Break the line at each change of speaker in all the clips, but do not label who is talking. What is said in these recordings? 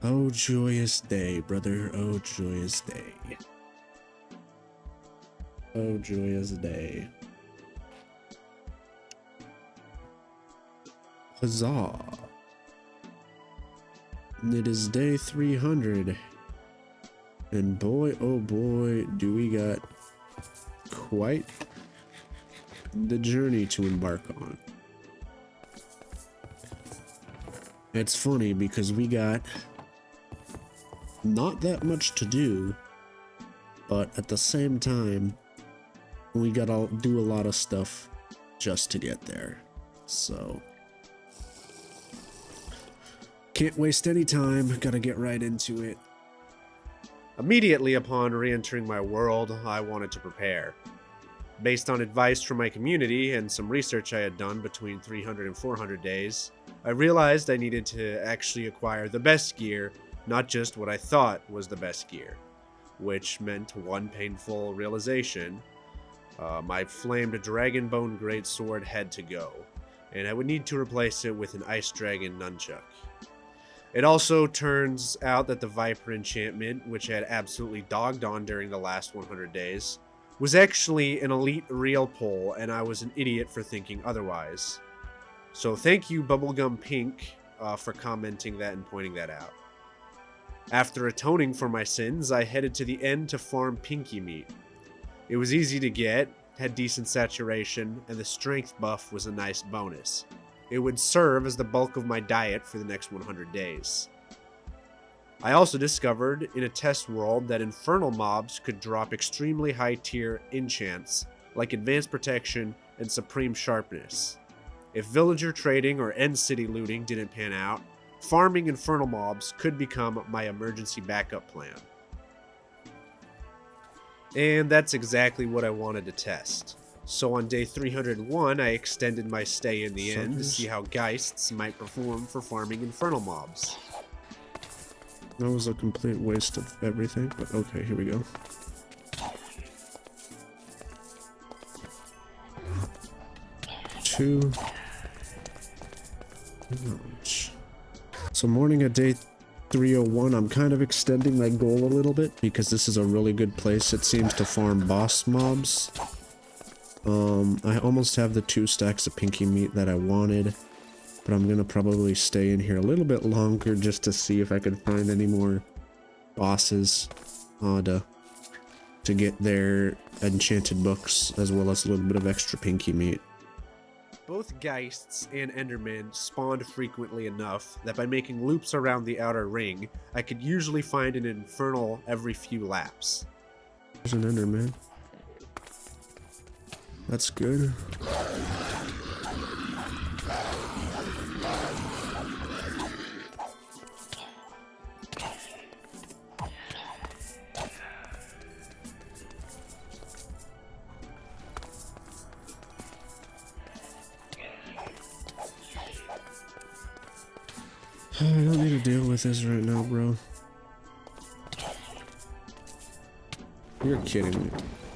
Oh, joyous day, brother. Oh, joyous day. Oh, joyous day. Huzzah. It is day 300. And boy, oh boy, do we got quite the journey to embark on. It's funny because we got not that much to do, but at the same time, we gotta do a lot of stuff just to get there. So, can't waste any time, gotta get right into it. Immediately upon re-entering my world, I wanted to prepare. Based on advice from my community and some research I had done between 300 and 400 days, I realized I needed to actually acquire the best gear, not just what I thought was the best gear. Which meant one painful realization. My flamed Dragonbone Greatsword had to go, and I would need to replace it with an Ice Dragon Nunchuck. It also turns out that the Viper enchantment, which I had absolutely dogged on during the last 100 days, was actually an elite real pull, and I was an idiot for thinking otherwise. So thank you Bubblegum Pink for commenting that and pointing that out. After atoning for my sins, I headed to the end to farm Pinky Meat. It was easy to get, had decent saturation, and the strength buff was a nice bonus. It would serve as the bulk of my diet for the next 100 days. I also discovered in a test world that infernal mobs could drop extremely high tier enchants like Advanced Protection and Supreme Sharpness. If villager trading or end city looting didn't pan out, farming infernal mobs could become my emergency backup plan. And that's exactly what I wanted to test. So on day 301, I extended my stay in the end to see how Geists might perform for farming infernal mobs. That was a complete waste of everything, but okay, here we go. Two. Ouch. So morning at day 301, I'm kind of extending my goal a little bit because this is a really good place, it seems, to farm boss mobs. I almost have the 2 stacks of Pinky Meat that I wanted, but I'm gonna probably stay in here a little bit longer just to see if I can find any more bosses to get their enchanted books, as well as a little bit of extra Pinky Meat. Both Geists and Endermen spawned frequently enough that by making loops around the outer ring, I could usually find an infernal every few laps. There's an Enderman. That's good. I don't need to deal with this right now, bro. You're kidding me.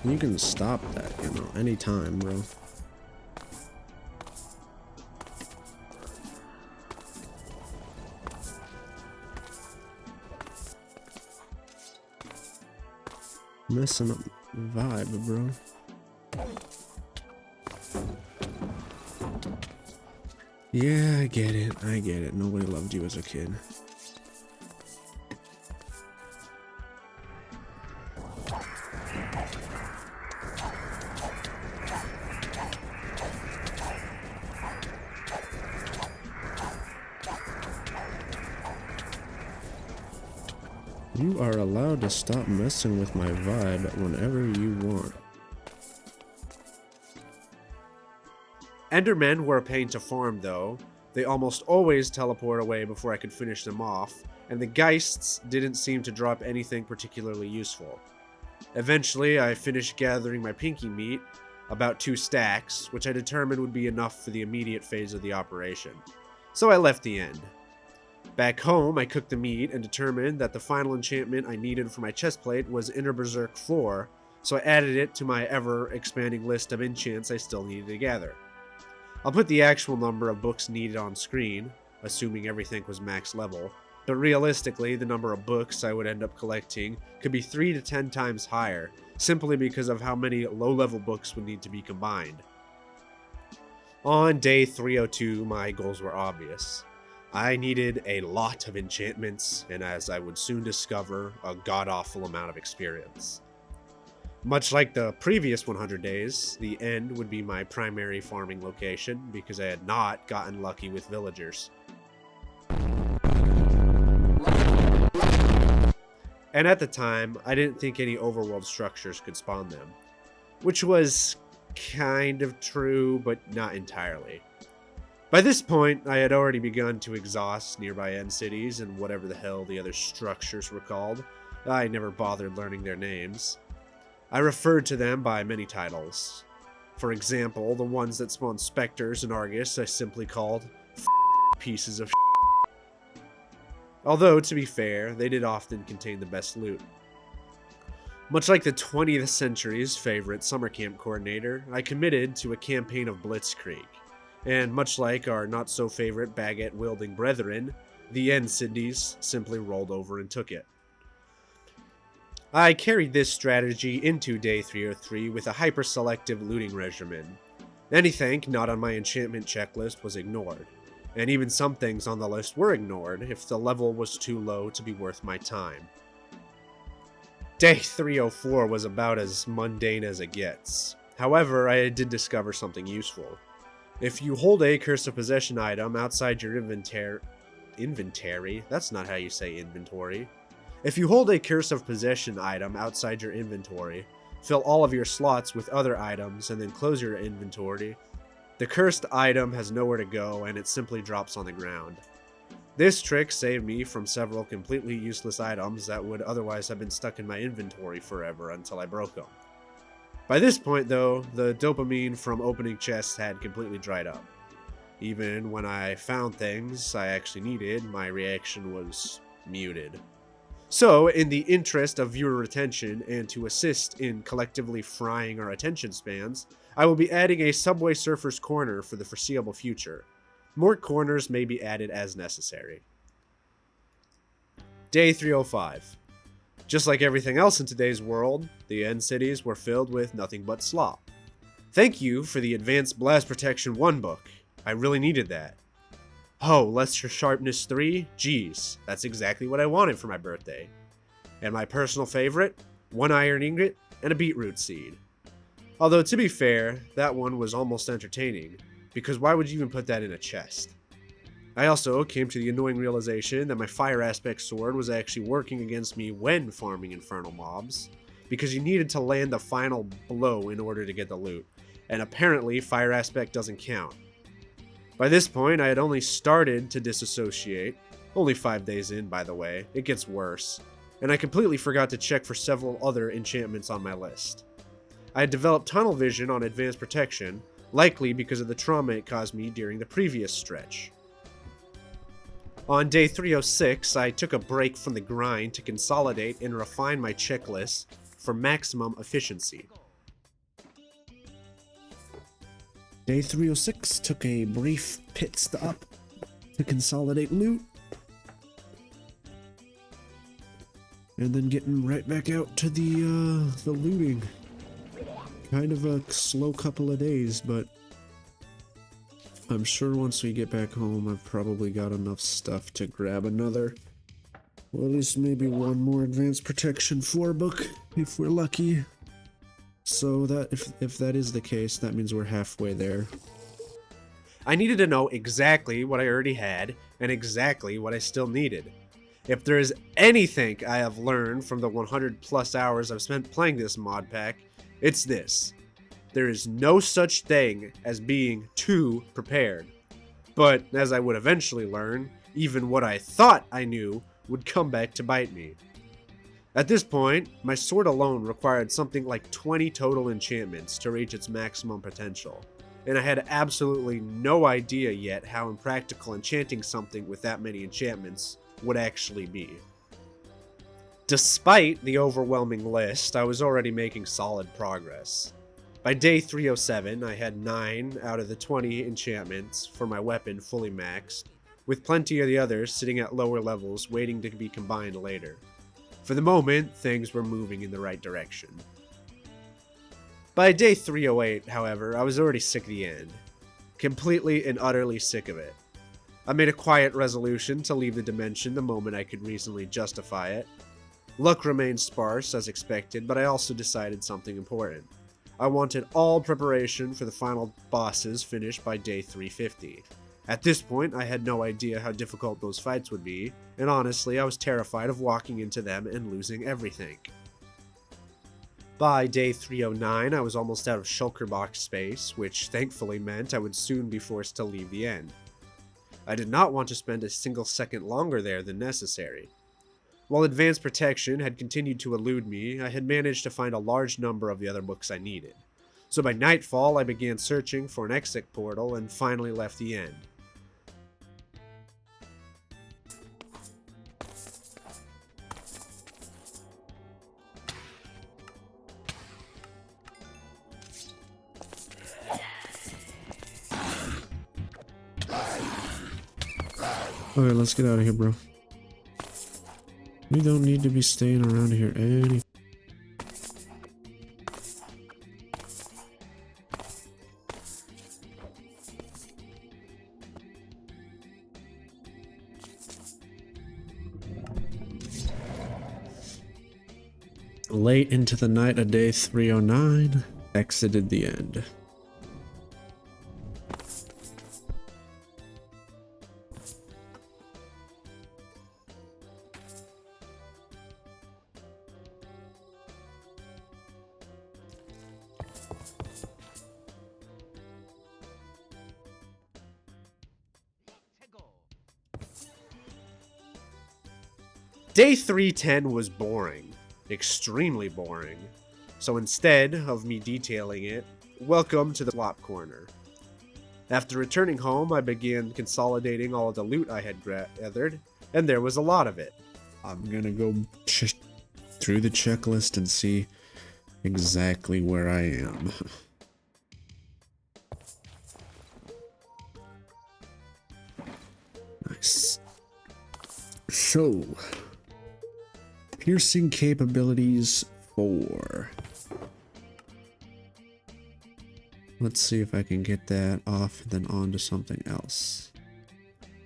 You can stop that, you know, anytime, bro. Messing up the vibe, bro. Yeah, I get it. I get it. Nobody loved you as a kid. You are allowed to stop messing with my vibe whenever you want. Endermen were a pain to farm though. They almost always teleport away before I could finish them off, and the Geists didn't seem to drop anything particularly useful. Eventually, I finished gathering my Pinky Meat, about 2 stacks, which I determined would be enough for the immediate phase of the operation. So I left the end. Back home, I cooked the meat and determined that the final enchantment I needed for my chestplate was Inner Berserk 4, so I added it to my ever-expanding list of enchants I still needed to gather. I'll put the actual number of books needed on screen, assuming everything was max level, but realistically, the number of books I would end up collecting could be 3 to 10 times higher, simply because of how many low-level books would need to be combined. On day 302, my goals were obvious. I needed a lot of enchantments, and as I would soon discover, a god-awful amount of experience. Much like the previous 100 days, the end would be my primary farming location because I had not gotten lucky with villagers. And at the time, I didn't think any overworld structures could spawn them, which was kind of true, but not entirely. By this point, I had already begun to exhaust nearby end cities and whatever the hell the other structures were called. I never bothered learning their names. I referred to them by many titles. For example, the ones that spawned specters and Argus I simply called pieces of shit. Although, to be fair, they did often contain the best loot. Much like the 20th century's favorite summer camp coordinator, I committed to a campaign of Blitzkrieg. And much like our not-so-favorite baguette-wielding brethren, the end cities simply rolled over and took it. I carried this strategy into day 303 with a hyper-selective looting regimen. Anything not on my enchantment checklist was ignored, and even some things on the list were ignored if the level was too low to be worth my time. Day 304 was about as mundane as it gets. However, I did discover something useful. If you hold a Curse of Possession item outside your inventory? That's not how you say inventory. If you hold a Curse of Possession item outside your inventory, fill all of your slots with other items, and then close your inventory, the cursed item has nowhere to go and it simply drops on the ground. This trick saved me from several completely useless items that would otherwise have been stuck in my inventory forever until I broke them. By this point, though, the dopamine from opening chests had completely dried up. Even when I found things I actually needed, my reaction was muted. So, in the interest of viewer retention and to assist in collectively frying our attention spans, I will be adding a Subway Surfers corner for the foreseeable future. More corners may be added as necessary. Day 305. Just like everything else in today's world, the end cities were filled with nothing but slop. Thank you for the Advanced Blast Protection 1 book. I really needed that. Oh, Lesser Sharpness 3? Geez, that's exactly what I wanted for my birthday. And my personal favorite? 1 iron ingot and a beetroot seed. Although, to be fair, that one was almost entertaining, because why would you even put that in a chest? I also came to the annoying realization that my Fire Aspect sword was actually working against me when farming infernal mobs, because you needed to land the final blow in order to get the loot, and apparently Fire Aspect doesn't count. By this point, I had only started to disassociate, only 5 days in, by the way, it gets worse, and I completely forgot to check for several other enchantments on my list. I had developed tunnel vision on Advanced Protection, likely because of the trauma it caused me during the previous stretch. On day 306, I took a break from the grind to consolidate and refine my checklist for maximum efficiency. Day 306 took a brief pit stop to consolidate loot, and then getting right back out to the looting. Kind of a slow couple of days, but I'm sure once we get back home, I've probably got enough stuff to grab another, well, at least maybe one more Advanced Protection 4 book, if we're lucky. So that if that is the case, that means we're halfway there. I needed to know exactly what I already had, and exactly what I still needed. If there is anything I have learned from the 100 plus hours I've spent playing this mod pack, it's this. There is no such thing as being too prepared. But, as I would eventually learn, even what I thought I knew would come back to bite me. At this point, my sword alone required something like 20 total enchantments to reach its maximum potential, and I had absolutely no idea yet how impractical enchanting something with that many enchantments would actually be. Despite the overwhelming list, I was already making solid progress. By day 307, I had 9 out of the 20 enchantments for my weapon fully maxed, with plenty of the others sitting at lower levels waiting to be combined later. For the moment, things were moving in the right direction. By day 308, however, I was already sick of the end. Completely and utterly sick of it. I made a quiet resolution to leave the dimension the moment I could reasonably justify it. Luck remained sparse, as expected, but I also decided something important. I wanted all preparation for the final bosses finished by day 350. At this point, I had no idea how difficult those fights would be, and honestly, I was terrified of walking into them and losing everything. By day 309, I was almost out of shulker box space, which thankfully meant I would soon be forced to leave the end. I did not want to spend a single second longer there than necessary. While advanced protection had continued to elude me, I had managed to find a large number of the other books I needed. So by nightfall, I began searching for an exit portal and finally left the end.
Okay, let's get out of here, bro. We don't need to be staying around here any. Late into the night of day 309, exited the end.
Day 310 was boring. Extremely boring. So instead of me detailing it, welcome to the swap corner. After returning home, I began consolidating all of the loot I had gathered, and there was a lot of it.
I'm gonna go through the checklist and see exactly where I am. Nice. So, piercing capabilities 4. Let's see if I can get that off and then on to something else.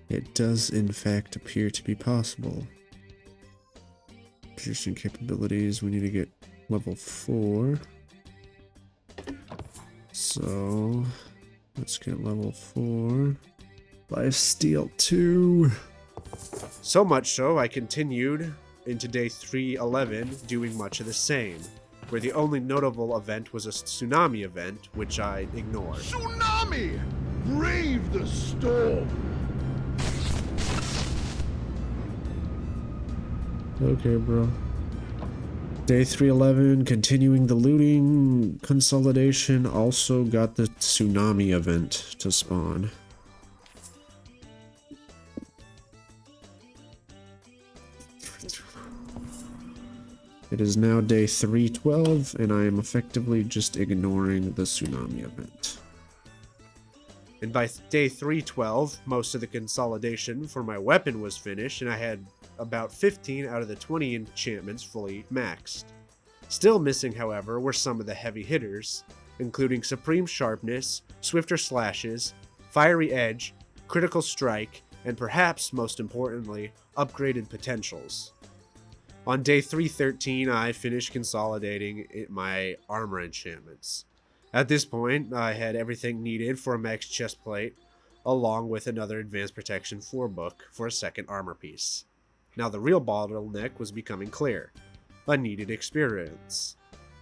It does in fact appear to be possible. Piercing capabilities, we need to get level 4. So, let's get level 4. Lifesteal 2.
So much so, I continued into day 311 doing much of the same, where the only notable event was a tsunami event, which I ignored.
Tsunami! Brave the storm!
Okay, bro. Day 311, continuing the looting consolidation, also got the tsunami event to spawn. It is now day 312, and I am effectively just ignoring the tsunami event.
And by day 312, most of the consolidation for my weapon was finished, and I had about 15 out of the 20 enchantments fully maxed. Still missing, however, were some of the heavy hitters, including Supreme Sharpness, Swifter Slashes, Fiery Edge, Critical Strike, and perhaps most importantly, upgraded potentials. On day 313, I finished consolidating my armor enchantments. At this point, I had everything needed for a max chestplate, along with another Advanced Protection 4 book for a second armor piece. Now the real bottleneck was becoming clear. I needed experience.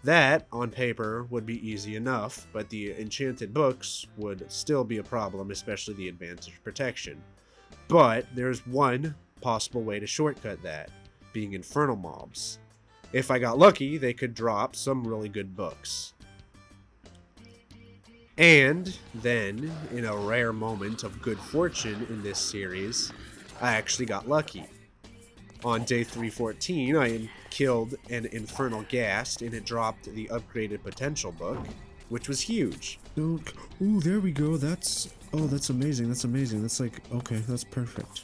That, on paper, would be easy enough, but the enchanted books would still be a problem, especially the Advanced Protection. But there's one possible way to shortcut that, being infernal mobs. If I got lucky, they could drop some really good books. And then, in a rare moment of good fortune in this series, I actually got lucky. On day 314, I killed an infernal ghast and it dropped the upgraded potential book, which was huge.
Ooh, there we go. That's Oh, that's amazing. That's amazing. That's like, okay, that's perfect.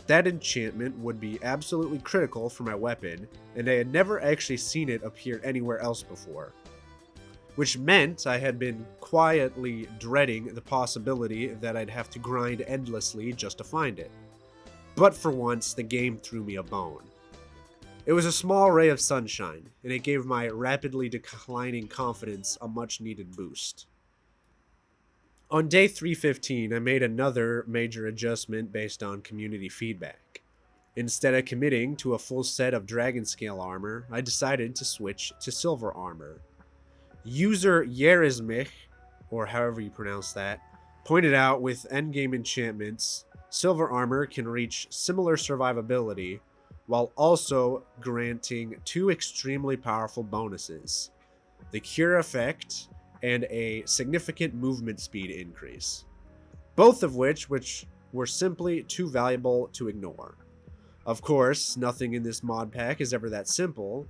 That enchantment would be absolutely critical for my weapon, and I had never actually seen it appear anywhere else before. Which meant I had been quietly dreading the possibility that I'd have to grind endlessly just to find it. But for once, the game threw me a bone. It was a small ray of sunshine, and it gave my rapidly declining confidence a much-needed boost. On day 315, I made another major adjustment based on community feedback. Instead of committing to a full set of dragon scale armor, I decided to switch to silver armor. User Yerismich, or however you pronounce that, pointed out with endgame enchantments, silver armor can reach similar survivability, while also granting two extremely powerful bonuses: the cure effect and a significant movement speed increase, both of which were simply too valuable to ignore. Of course, nothing in this mod pack is ever that simple.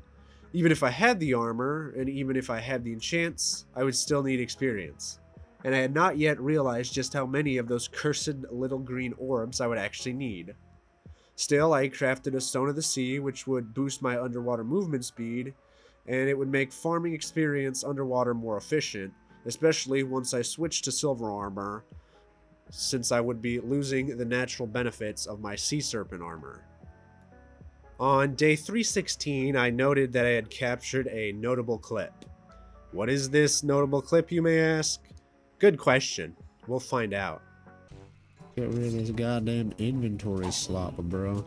Even if I had the armor, and even if I had the enchants, I would still need experience. And I had not yet realized just how many of those cursed little green orbs I would actually need. Still, I crafted a Stone of the Sea, which would boost my underwater movement speed, and it would make farming experience underwater more efficient, especially once I switched to silver armor, since I would be losing the natural benefits of my sea serpent armor. On day 316, I noted that I had captured a notable clip. What is this notable clip, you may ask? Good question. We'll find out.
Get rid of this goddamn inventory slop, bro.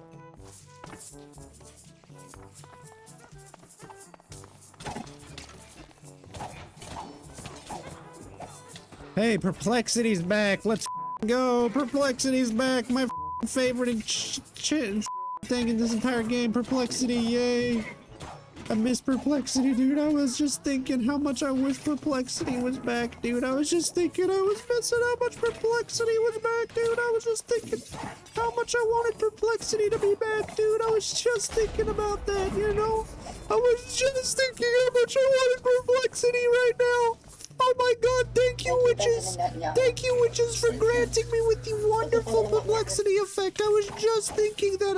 Hey, Perplexity's back. Let's go. Perplexity's back. My favorite thing in this entire game. Perplexity, yay. I miss Perplexity, dude. I was just thinking how much I wish Perplexity was back, dude. I was just thinking I was missing how much Perplexity was back, dude. I was just thinking how much I wanted Perplexity to be back, dude. I was just thinking about that, you know? I was just thinking how much I wanted Perplexity right now. Oh my god, thank you, witches! Thank you, witches, for granting me with the wonderful perplexity effect. I was just thinking that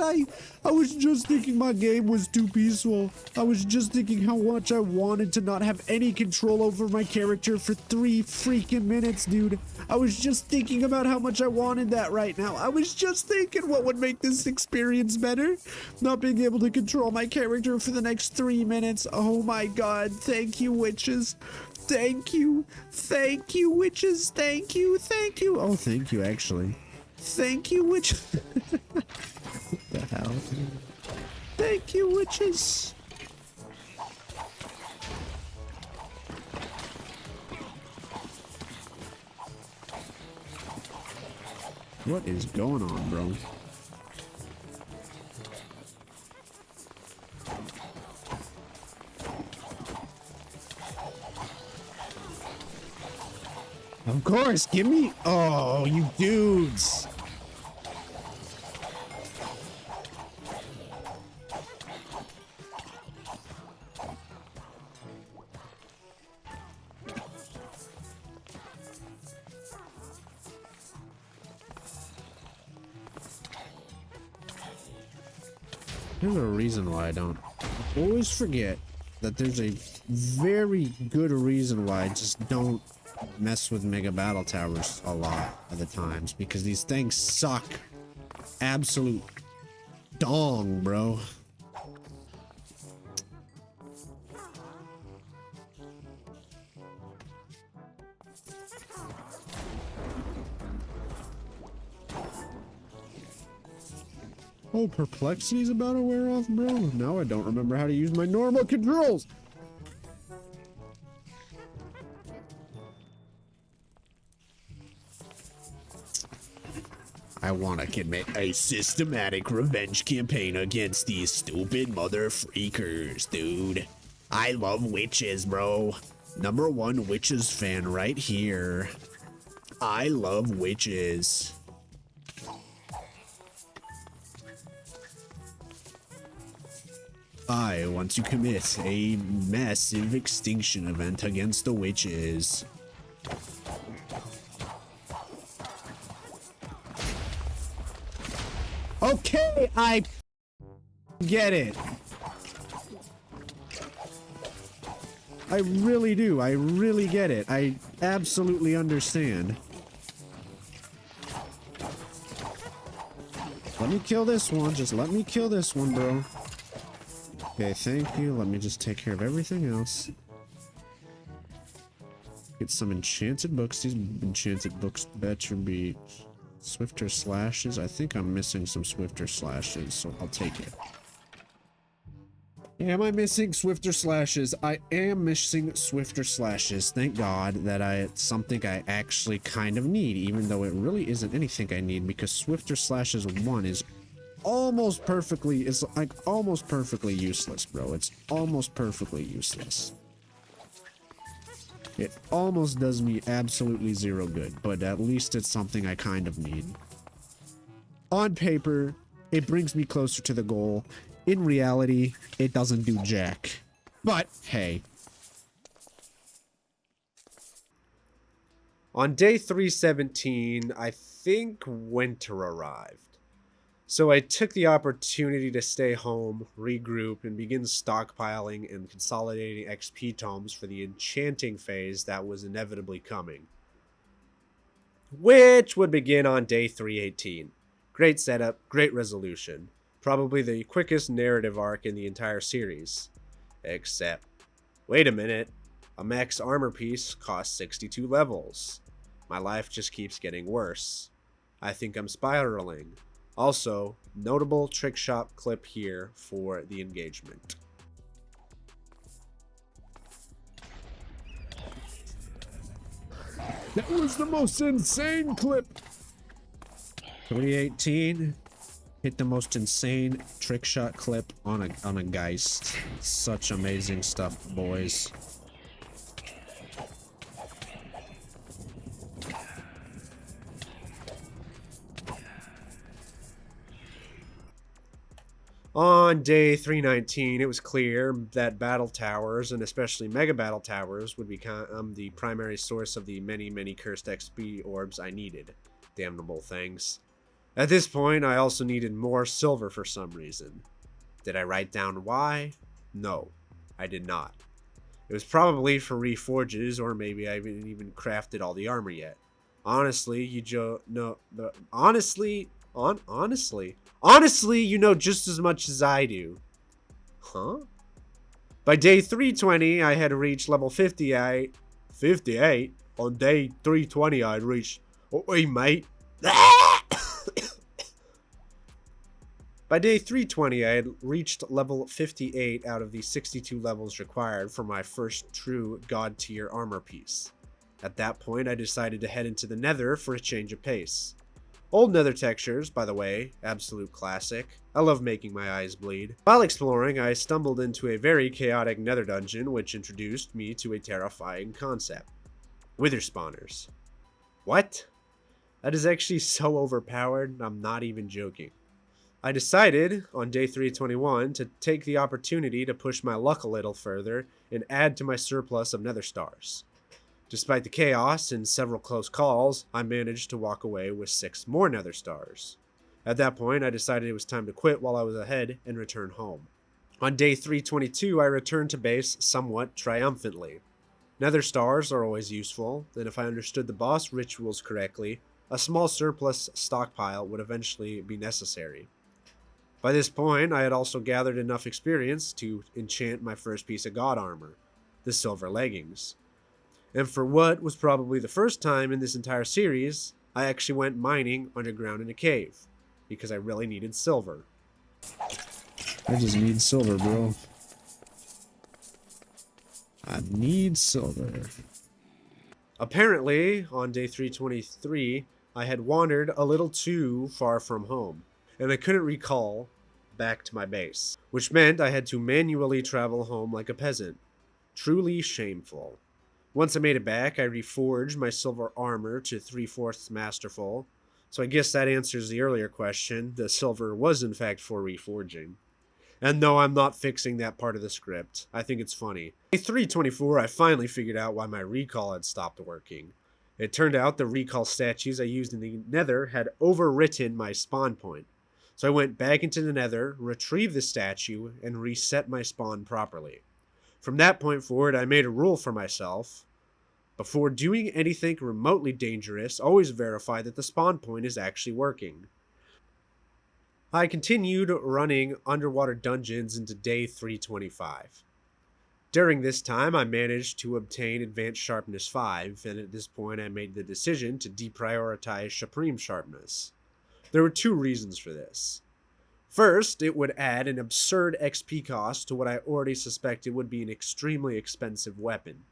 I was just thinking my game was too peaceful. I was just thinking how much I wanted to not have any control over my character for 3 freaking minutes, dude. I was just thinking about how much I wanted that right now. I was just thinking what would make this experience better. Not being able to control my character for the next 3 minutes. Oh my god, thank you, witches. Thank you, witches, thank you. Oh, thank you, actually. Thank you, witches. What the hell? Thank you, witches. What is going on, bro? Of course, give me. Oh, you dudes. There's a reason why I don't always forget that there's a very good reason why I just don't mess with mega battle towers a lot of the times, because these things suck absolute dong, bro. Oh, perplexity's about to wear off, bro. Now I don't remember how to use my normal controls. I want to commit a systematic revenge campaign against these stupid mother freakers, dude. I love witches, bro. #1 witches fan right here. I love witches. I want to commit a massive extinction event against the witches. Okay, I get it. I really do. I really get it. I absolutely understand. Let me kill this one. Just let me kill this one, bro. Okay, thank you. Let me just take care of everything else. Get some enchanted books. These enchanted books better be swifter slashes. I think I'm missing some swifter slashes, so I'll take it. Am I missing swifter slashes? I am missing swifter slashes. Thank God that it's something I actually kind of need, even though it really isn't anything I need, because swifter slashes 1 is almost perfectly, it's like almost perfectly useless, bro. It's almost perfectly useless. It almost does me absolutely zero good, but at least it's something I kind of need. On paper, it brings me closer to the goal. In reality, it doesn't do jack. But, hey.
On day 317, I think winter arrived. So I took the opportunity to stay home, regroup, and begin stockpiling and consolidating XP tomes for the enchanting phase that was inevitably coming, which would begin on day 318. Great setup, great resolution. Probably the quickest narrative arc in the entire series. Except, wait a minute, a max armor piece costs 62 levels. My life just keeps getting worse. I think I'm spiraling. Also, notable trick shop clip here for the engagement.
That was the most insane clip. 318. Hit the most insane trick shot clip on a Geist. Such amazing stuff, boys.
On day 319, it was clear that battle towers, and especially mega battle towers, would become the primary source of the many cursed XP orbs I needed. Damnable things. At this point, I also needed more silver for some reason. Did I write down why? No, I did not. It was probably for reforges, or maybe I haven't even crafted all the armor yet. Honestly, honestly, you know just as much as I do. Huh? By day 320, I had reached level 58. 58? On day 320, I'd reached... Oh, wait, mate. By day 320, I had reached level 58 out of the 62 levels required for my first true god tier armor piece. At that point, I decided to head into the nether for a change of pace. Old nether textures, by the way, absolute classic. I love making my eyes bleed. While exploring, I stumbled into a very chaotic nether dungeon, which introduced me to a terrifying concept. Wither spawners. What? That is actually so overpowered, I'm not even joking. I decided, on day 321, to take the opportunity to push my luck a little further and add to my surplus of nether stars. Despite the chaos and several close calls, I managed to walk away with 6 more nether stars. At that point, I decided it was time to quit while I was ahead and return home. On day 322, I returned to base somewhat triumphantly. Nether stars are always useful, and if I understood the boss rituals correctly, a small surplus stockpile would eventually be necessary. By this point, I had also gathered enough experience to enchant my first piece of god armor, the silver leggings. And for what was probably the first time in this entire series, I actually went mining underground in a cave, because I really needed silver.
I just need silver, bro. I need silver.
Apparently, on day 323, I had wandered a little too far from home, and I couldn't recall back to my base, which meant I had to manually travel home like a peasant. Truly shameful. Once I made it back, I reforged my silver armor to 3/4 masterful, so I guess that answers the earlier question. The silver was in fact for reforging. And no, I'm not fixing that part of the script. I think it's funny. Day 324, I finally figured out why my recall had stopped working. It turned out the recall statues I used in the nether had overwritten my spawn point. So I went back into the nether, retrieved the statue, and reset my spawn properly. From that point forward, I made a rule for myself. Before doing anything remotely dangerous, always verify that the spawn point is actually working. I continued running underwater dungeons into day 325. During this time, I managed to obtain Advanced Sharpness 5, and at this point I made the decision to deprioritize Supreme Sharpness. There were two reasons for this. First, it would add an absurd XP cost to what I already suspected would be an extremely expensive weapon.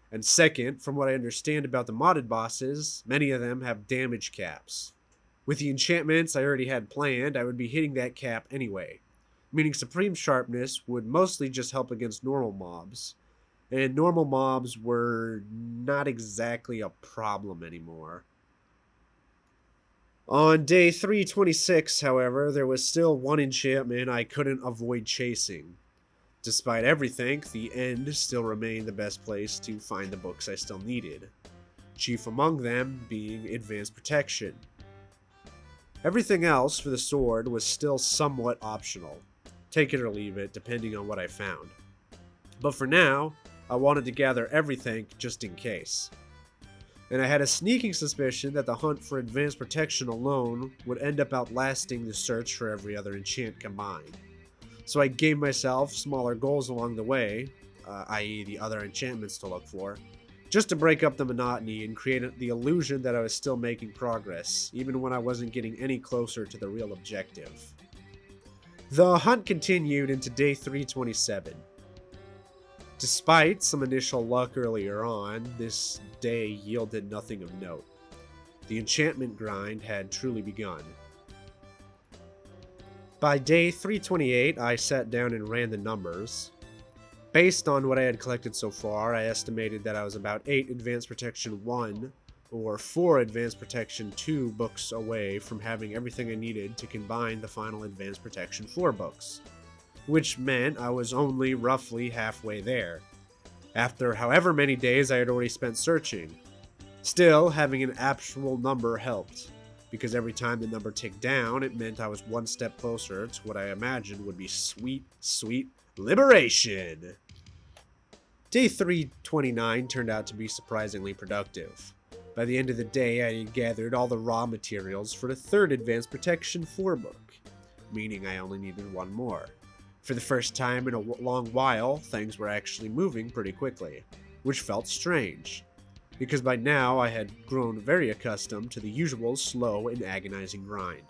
And second, from what I understand about the modded bosses, many of them have damage caps. With the enchantments I already had planned, I would be hitting that cap anyway, meaning Supreme Sharpness would mostly just help against normal mobs, and normal mobs were not exactly a problem anymore. On day 326, however, there was still one enchantment I couldn't avoid chasing. Despite everything, the end still remained the best place to find the books I still needed, chief among them being Advanced Protection. Everything else for the sword was still somewhat optional. Take it or leave it, depending on what I found. But for now, I wanted to gather everything just in case. And I had a sneaking suspicion that the hunt for Advanced Protection alone would end up outlasting the search for every other enchant combined. So I gave myself smaller goals along the way, i.e. the other enchantments to look for, just to break up the monotony and create the illusion that I was still making progress, even when I wasn't getting any closer to the real objective. The hunt continued into day 327. Despite some initial luck earlier on, this day yielded nothing of note. The enchantment grind had truly begun. By day 328, I sat down and ran the numbers. Based on what I had collected so far, I estimated that I was about 8 Advanced Protection 1 or 4 Advanced Protection 2 books away from having everything I needed to combine the final Advanced Protection 4 books, which meant I was only roughly halfway there, after however many days I had already spent searching. Still, having an actual number helped, because every time the number ticked down, it meant I was one step closer to what I imagined would be sweet, sweet liberation. Day 329 turned out to be surprisingly productive. By the end of the day, I had gathered all the raw materials for the third Advanced Protection 4 book, meaning I only needed one more. For the first time in a long while, things were actually moving pretty quickly, which felt strange, because by now I had grown very accustomed to the usual slow and agonizing grind.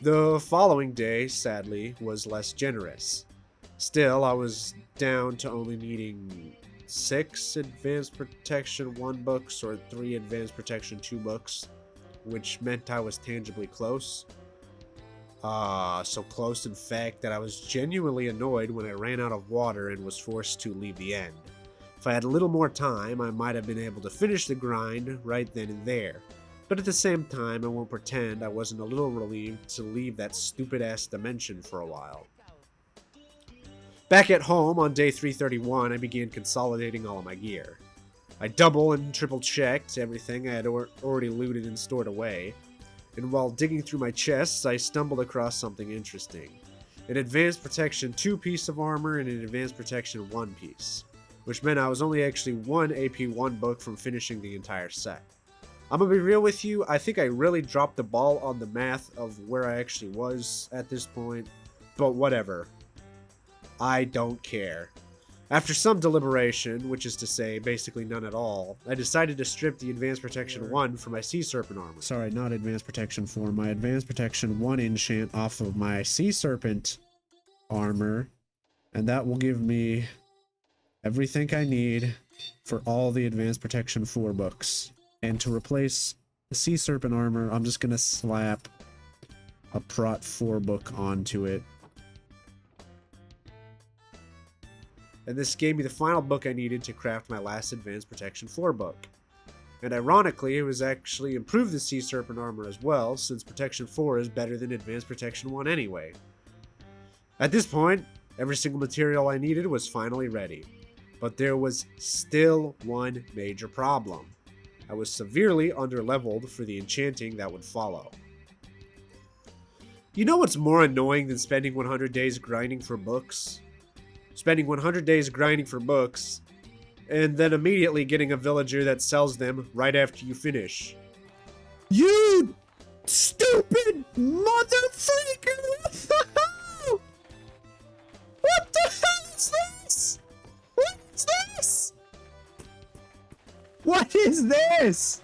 The following day, sadly, was less generous. Still, I was down to only needing 6 Advanced Protection 1 books or 3 Advanced Protection 2 books, which meant I was tangibly close. So close in fact that I was genuinely annoyed when I ran out of water and was forced to leave the end. If I had a little more time, I might have been able to finish the grind right then and there. But at the same time, I won't pretend I wasn't a little relieved to leave that stupid-ass dimension for a while. Back at home on day 331, I began consolidating all of my gear. I double and triple checked everything I had already looted and stored away, and while digging through my chests, I stumbled across something interesting. An Advanced Protection 2 piece of armor and an Advanced Protection 1 piece, which meant I was only actually one AP1 book from finishing the entire set. I'm gonna be real with you, I think I really dropped the ball on the math of where I actually was at this point, but whatever. I don't care. After some deliberation, which is to say basically none at all, I decided to strip the Advanced Protection 1 for my Sea Serpent armor.
Sorry, not Advanced Protection 4. My Advanced Protection 1 enchant off of my Sea Serpent armor, and that will give me everything I need for all the Advanced Protection 4 books. And to replace the Sea Serpent armor, I'm just gonna slap a Prot 4 book onto it.
And this gave me the final book I needed to craft my last Advanced Protection 4 book. And ironically, it was actually improved the Sea Serpent armor as well, since Protection 4 is better than Advanced Protection 1 anyway. At this point, every single material I needed was finally ready. But there was still one major problem. I was severely underleveled for the enchanting that would follow. You know what's more annoying than spending 100 days grinding for books? Spending 100 days grinding for books, and then immediately getting a villager that sells them right after you finish.
You stupid motherfucker! What the hell is this? What is this? What is this?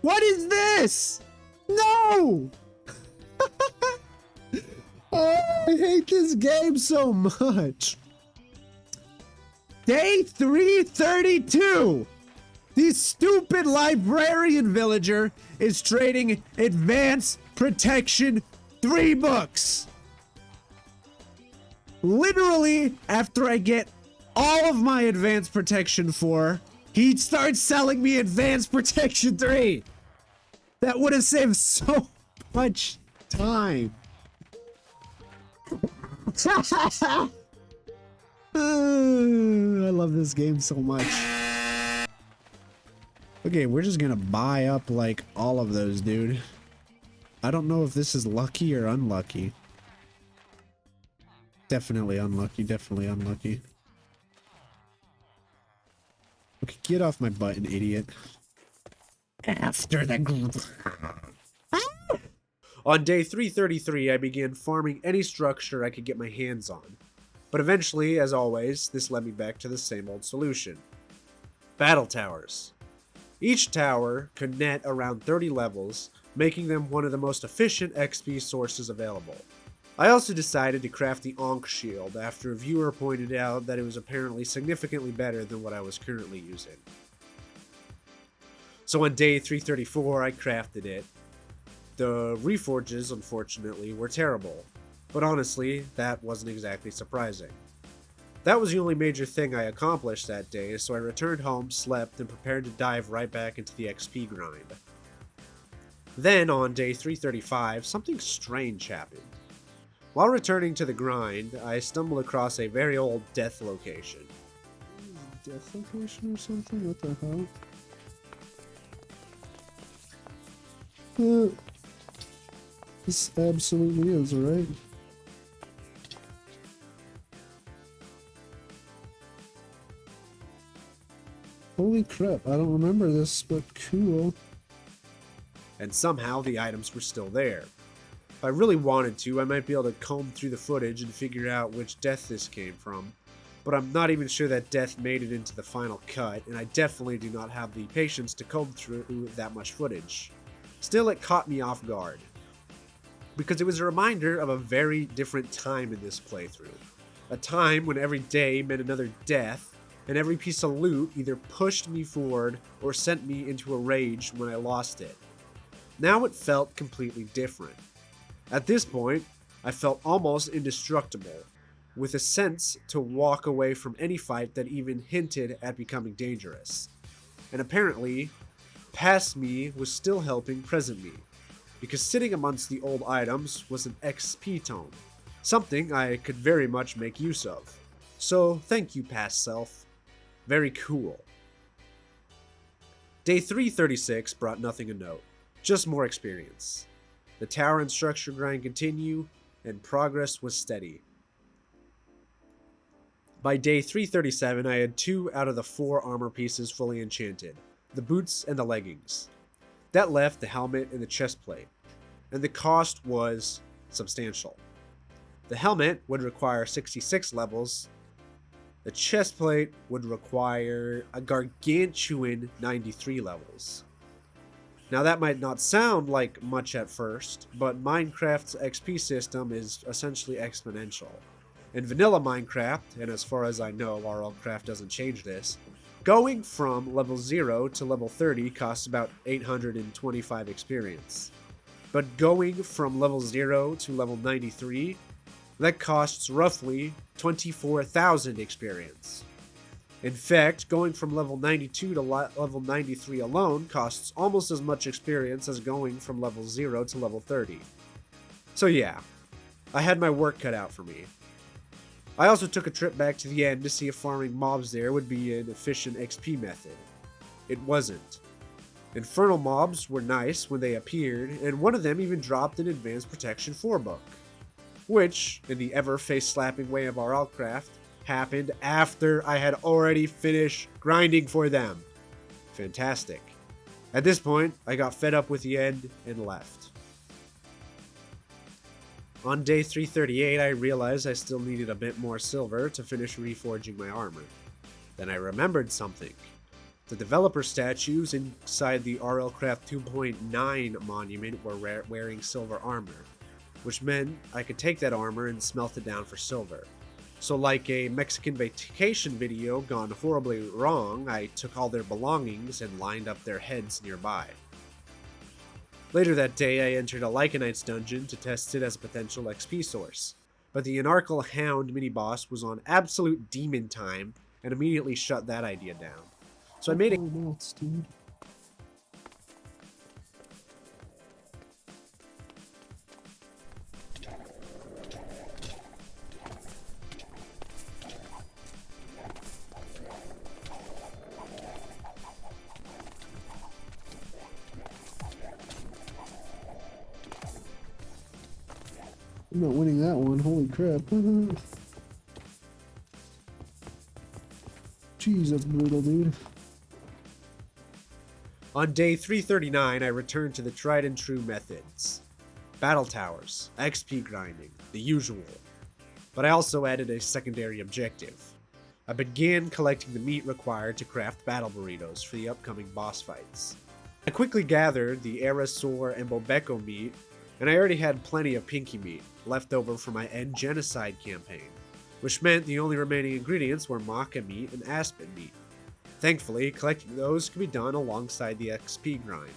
What is this? No! Oh, I hate this game so much. Day 332. The stupid librarian villager is trading Advanced Protection 3 books. Literally, after I get all of my Advanced Protection 4, he starts selling me Advanced Protection 3. That would have saved so much time. I love this game so much. Okay, we're just gonna buy up like all of those, dude. I don't know if this is lucky or unlucky. Definitely unlucky, definitely unlucky. Okay, get off my button, idiot. After the group.
On day 333, I began farming any structure I could get my hands on. But eventually, as always, this led me back to the same old solution. Battle towers. Each tower could net around 30 levels, making them one of the most efficient XP sources available. I also decided to craft the Ankh shield after a viewer pointed out that it was apparently significantly better than what I was currently using. So on day 334, I crafted it. The reforges, unfortunately, were terrible, but honestly, that wasn't exactly surprising. That was the only major thing I accomplished that day, so I returned home, slept, and prepared to dive right back into the XP grind. Then, on day 335, something strange happened. While returning to the grind, I stumbled across a very old death location.
Death location or something? What the hell? This absolutely is, right? Holy crap, I don't remember this, but cool.
And somehow the items were still there. If I really wanted to, I might be able to comb through the footage and figure out which death this came from, but I'm not even sure that death made it into the final cut, and I definitely do not have the patience to comb through that much footage. Still, it caught me off guard, because it was a reminder of a very different time in this playthrough. A time when every day meant another death, and every piece of loot either pushed me forward or sent me into a rage when I lost it. Now it felt completely different. At this point, I felt almost indestructible, with a sense to walk away from any fight that even hinted at becoming dangerous. And apparently, past me was still helping present me, because sitting amongst the old items was an XP tome, something I could very much make use of. So thank you, past self. Very cool. Day 336 brought nothing of note, just more experience. The tower and structure grind continued, and progress was steady. By day 337, I had 2 out of the 4 armor pieces fully enchanted, the boots and the leggings. That left the helmet and the chest plate, and the cost was substantial. The helmet would require 66 levels, the chest plate would require a gargantuan 93 levels. Now that might not sound like much at first, but Minecraft's XP system is essentially exponential. In vanilla Minecraft, and as far as I know, Rlcraft doesn't change this, going from level 0 to level 30 costs about 825 experience. But going from level 0 to level 93, that costs roughly 24,000 experience. In fact, going from level 92 to level 93 alone costs almost as much experience as going from level 0 to level 30. So yeah, I had my work cut out for me. I also took a trip back to the end to see if farming mobs there would be an efficient XP method. It wasn't. Infernal mobs were nice when they appeared, and one of them even dropped an Advanced Protection 4 book, which, in the ever face-slapping way of Rlcraft, happened after I had already finished grinding for them. Fantastic. At this point, I got fed up with the end and left. On day 338, I realized I still needed a bit more silver to finish reforging my armor. Then I remembered something. The developer statues inside the Rlcraft 2.9 monument were wearing silver armor, which meant I could take that armor and smelt it down for silver. So like a Mexican vacation video gone horribly wrong, I took all their belongings and lined up their heads nearby. Later that day, I entered a Lycanite's dungeon to test it as a potential XP source, but the Anarchal Hound mini-boss was on absolute demon time and immediately shut that idea down. So I made it.
I'm not winning that one, holy crap. Jeez, that's brutal, dude.
On day 339, I returned to the tried and true methods. Battle towers, XP grinding, the usual. But I also added a secondary objective. I began collecting the meat required to craft battle burritos for the upcoming boss fights. I quickly gathered the Arasaur and Bobeko meat, and I already had plenty of Pinky meat left over from my End Genocide campaign, which meant the only remaining ingredients were Maca meat and Aspen meat. Thankfully, collecting those could be done alongside the XP grind.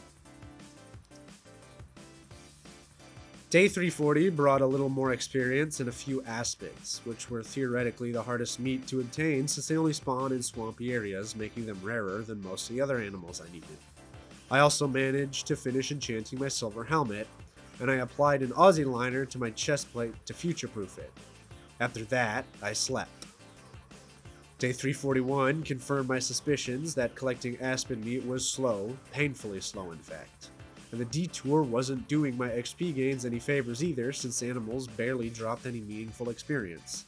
Day 340 brought a little more experience and a few Aspens, which were theoretically the hardest meat to obtain since they only spawn in swampy areas, making them rarer than most of the other animals I needed. I also managed to finish enchanting my silver helmet, and I applied an Aussie liner to my chest plate to future-proof it. After that, I slept. Day 341 confirmed my suspicions that collecting Aspen meat was slow, painfully slow in fact. And the detour wasn't doing my XP gains any favors either, since animals barely dropped any meaningful experience.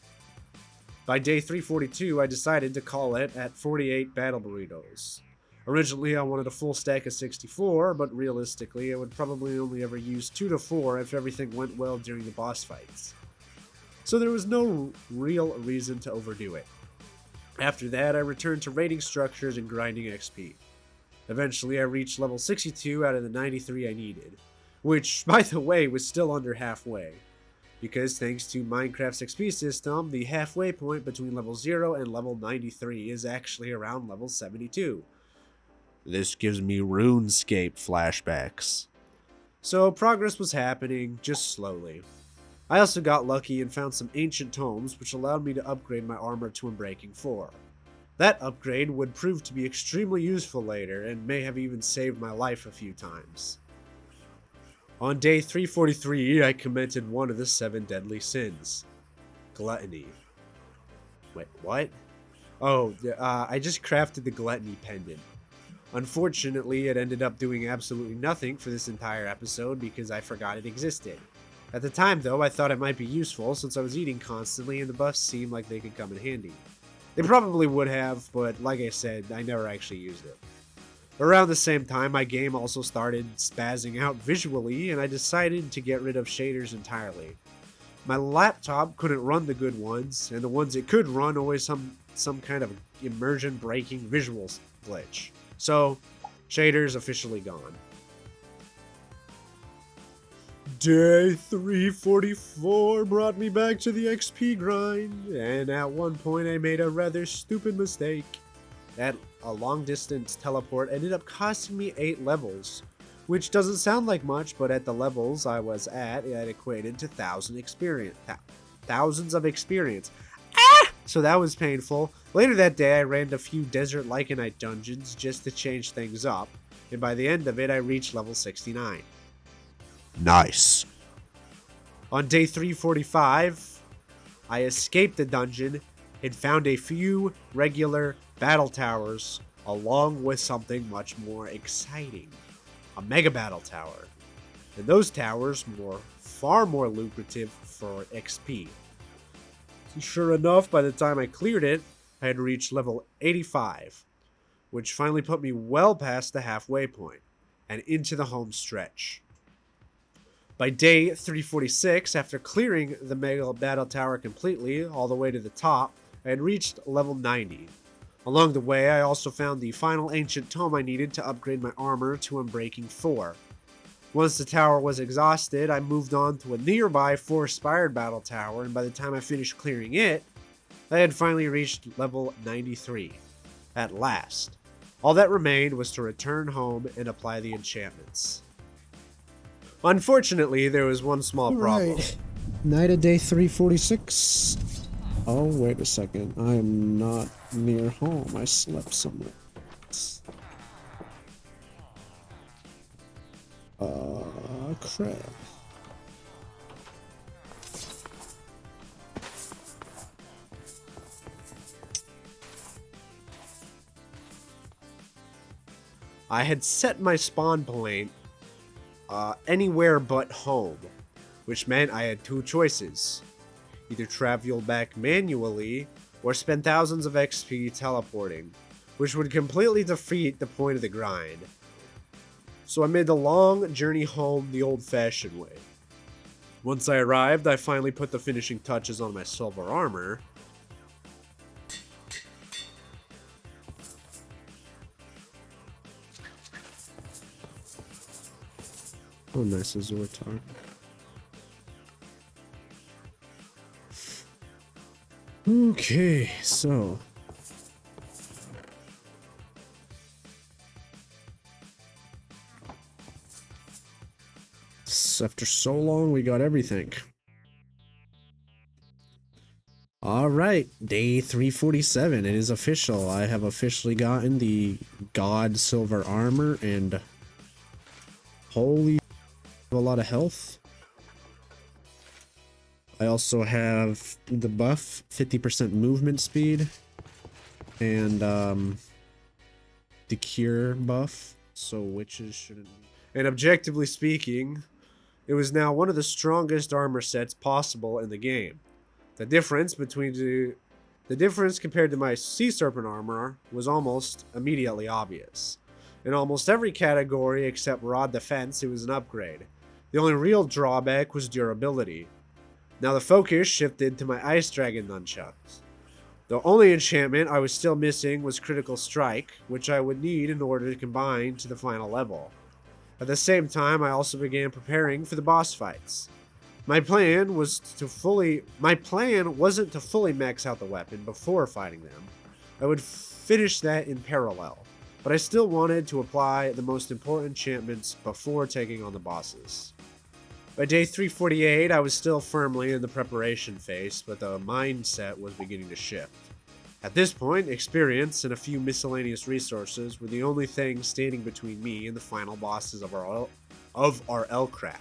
By day 342, I decided to call it at 48 battle burritos. Originally, I wanted a full stack of 64, but realistically, I would probably only ever use 2 to 4 if everything went well during the boss fights. So there was no real reason to overdo it. After that, I returned to raiding structures and grinding XP. Eventually, I reached level 62 out of the 93 I needed, which, by the way, was still under halfway, because thanks to Minecraft's XP system, the halfway point between level 0 and level 93 is actually around level 72. This gives me RuneScape flashbacks. So progress was happening, just slowly. I also got lucky and found some ancient tomes which allowed me to upgrade my armor to Unbreaking 4. That upgrade would prove to be extremely useful later and may have even saved my life a few times. On day 343, I committed one of the 7 deadly sins. Gluttony. Wait, what? Oh, I just crafted the Gluttony pendant. Unfortunately, it ended up doing absolutely nothing for this entire episode because I forgot it existed. At the time, though, I thought it might be useful since I was eating constantly and the buffs seemed like they could come in handy. They probably would have, but like I said, I never actually used it. Around the same time, my game also started spazzing out visually, and I decided to get rid of shaders entirely. My laptop couldn't run the good ones, and the ones it could run always some kind of immersion-breaking visuals glitch. So, shaders officially gone. Day 344 brought me back to the XP grind, and at one point I made a rather stupid mistake. That a long-distance teleport ended up costing me 8 levels, which doesn't sound like much, but at the levels I was at, it equated to thousands of experience. So that was painful. Later that day, I ran a few Desert Lycanite dungeons just to change things up, and by the end of it, I reached level 69. Nice. On day 345, I escaped the dungeon and found a few regular battle towers along with something much more exciting, a mega battle tower. And those towers were far more lucrative for XP. Sure enough, by the time I cleared it, I had reached level 85, which finally put me well past the halfway point and into the home stretch. By day 346, after clearing the mega battle tower completely all the way to the top, I had reached level 90. Along the way, I also found the final ancient tome I needed to upgrade my armor to Unbreaking 4. Once the tower was exhausted, I moved on to a nearby 4-spired battle tower, and by the time I finished clearing it, I had finally reached level 93. At last. All that remained was to return home and apply the enchantments. Unfortunately, there was one small problem.
Right. Night of day 346. Oh, wait a second. I am not near home. I slept somewhere else. Crap.
I had set my spawn point anywhere but home, which meant I had two choices. Either travel back manually, or spend thousands of XP teleporting, which would completely defeat the point of the grind. So I made the long journey home the old-fashioned way. Once I arrived, I finally put the finishing touches on my silver armor.
Oh, nice Azortar. Okay, so after so long, we got everything. All right, day 347. It is official. I have officially gotten the God Silver Armor, and holy, a lot of health. I also have the buff, 50% movement speed, and the cure buff, so witches shouldn't be.
And objectively speaking, it was now one of the strongest armor sets possible in the game. The difference compared to my Sea Serpent armor was almost immediately obvious. In almost every category except raw defense, it was an upgrade. The only real drawback was durability. Now the focus shifted to my Ice Dragon nunchucks. The only enchantment I was still missing was Critical Strike, which I would need in order to combine to the final level. At the same time, I also began preparing for the boss fights. My plan wasn't to fully max out the weapon before fighting them. I would finish that in parallel, but I still wanted to apply the most important enchantments before taking on the bosses. By day 348, I was still firmly in the preparation phase, but the mindset was beginning to shift. At this point, experience and a few miscellaneous resources were the only things standing between me and the final bosses of our Rlcraft.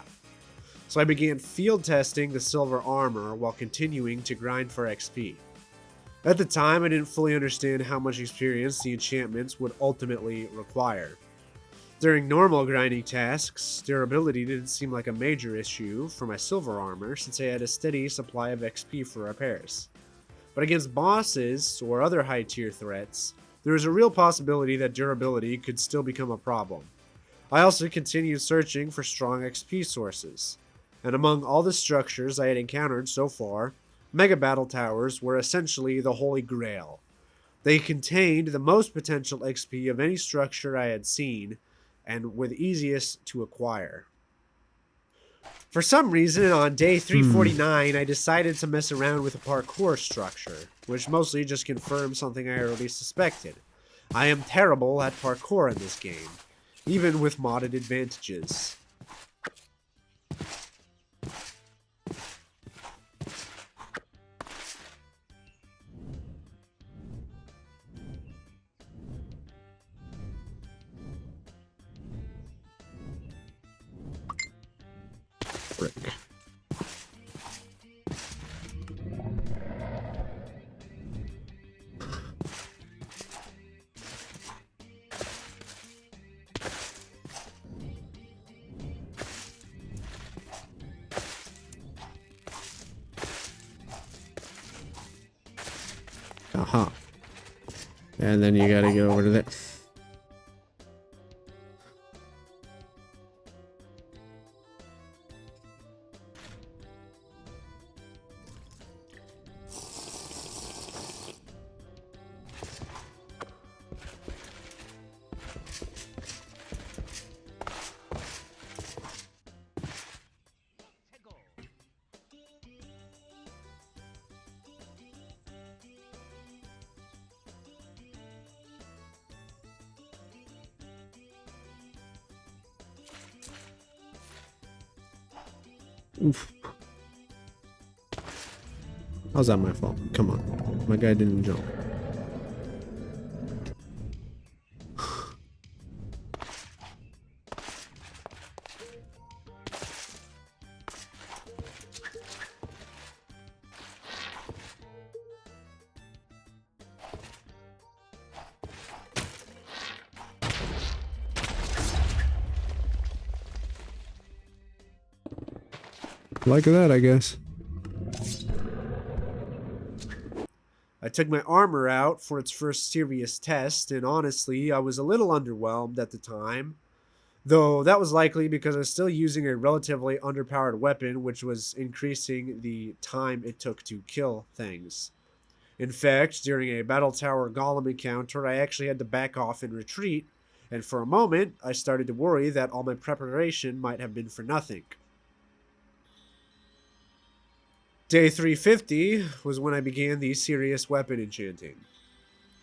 So I began field testing the silver armor while continuing to grind for XP. At the time, I didn't fully understand how much experience the enchantments would ultimately require. During normal grinding tasks, durability didn't seem like a major issue for my silver armor since I had a steady supply of XP for repairs. But against bosses or other high tier threats, there was a real possibility that durability could still become a problem. I also continued searching for strong XP sources, and among all the structures I had encountered so far, Mega Battle Towers were essentially the holy grail. They contained the most potential XP of any structure I had seen, and were the easiest to acquire. For some reason, on day 349, I decided to mess around with a parkour structure, which mostly just confirmed something I already suspected. I am terrible at parkour in this game, even with modded advantages.
Frick. Aha. And then you gotta get over to there. Oof. How's that my fault? Come on. My guy didn't jump. Like that, I guess.
I took my armor out for its first serious test, and honestly, I was a little underwhelmed at the time. Though that was likely because I was still using a relatively underpowered weapon, which was increasing the time it took to kill things. In fact, during a Battle Tower Golem encounter, I actually had to back off and retreat, and for a moment, I started to worry that all my preparation might have been for nothing. Day 350 was when I began the serious weapon enchanting.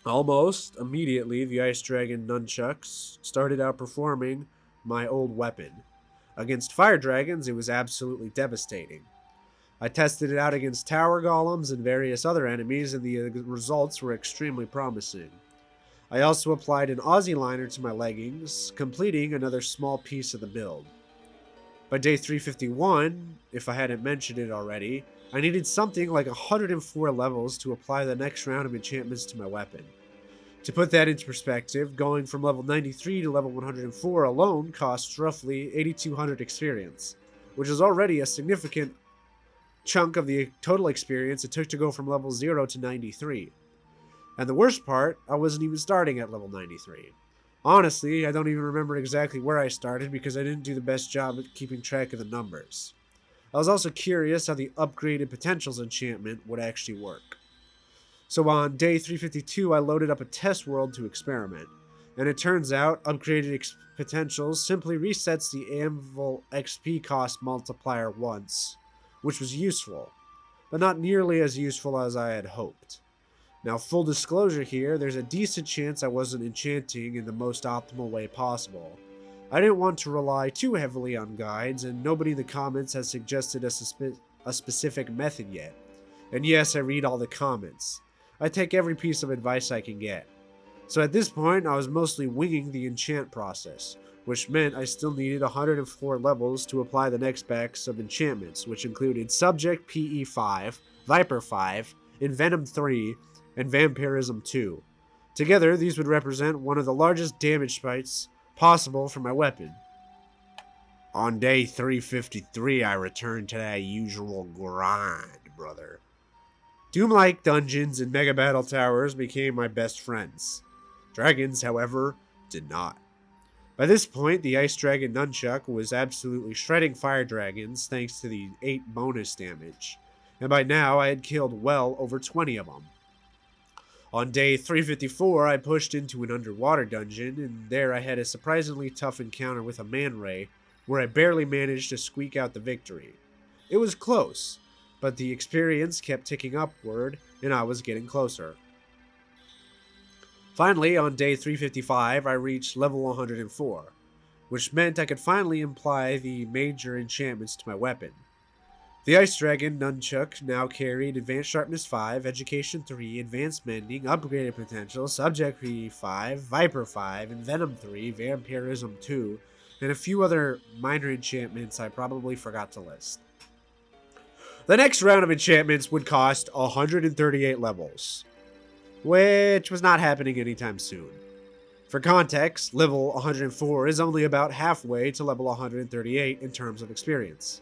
Almost immediately, the Ice Dragon nunchucks started outperforming my old weapon. Against fire dragons, it was absolutely devastating. I tested it out against tower golems and various other enemies, and the results were extremely promising. I also applied an Aussie liner to my leggings, completing another small piece of the build. By day 351, if I hadn't mentioned it already, I needed something like 104 levels to apply the next round of enchantments to my weapon. To put that into perspective, going from level 93 to level 104 alone costs roughly 8,200 experience, which is already a significant chunk of the total experience it took to go from level 0 to 93. And the worst part, I wasn't even starting at level 93. Honestly, I don't even remember exactly where I started because I didn't do the best job at keeping track of the numbers. I was also curious how the upgraded potentials enchantment would actually work. So on day 352, I loaded up a test world to experiment, and it turns out upgraded potentials simply resets the anvil XP cost multiplier once, which was useful, but not nearly as useful as I had hoped. Now, full disclosure here, there's a decent chance I wasn't enchanting in the most optimal way possible. I didn't want to rely too heavily on guides, and nobody in the comments has suggested a specific method yet. And yes, I read all the comments. I take every piece of advice I can get. So at this point, I was mostly winging the enchant process, which meant I still needed 104 levels to apply the next batch of enchantments, which included Subject PE 5, Viper 5, Envenom 3, and Vampirism 2. Together, these would represent one of the largest damage spikes possible for my weapon. On day 353, I returned to that usual grind, brother. Doom-like dungeons and mega battle towers became my best friends. Dragons, however, did not. By this point, the Ice Dragon Nunchuck was absolutely shredding fire dragons thanks to the 8 bonus damage, and by now I had killed well over 20 of them. On day 354, I pushed into an underwater dungeon, and there I had a surprisingly tough encounter with a man ray, where I barely managed to squeak out the victory. It was close, but the experience kept ticking upward, and I was getting closer. Finally, on day 355, I reached level 104, which meant I could finally apply the major enchantments to my weapon. The Ice Dragon Nunchuck now carried Advanced Sharpness 5, Education 3, Advanced Mending, Upgraded Potential, Subject PE 5, Viper 5, and Venom 3, Vampirism 2, and a few other minor enchantments I probably forgot to list. The next round of enchantments would cost 138 levels, which was not happening anytime soon. For context, level 104 is only about halfway to level 138 in terms of experience,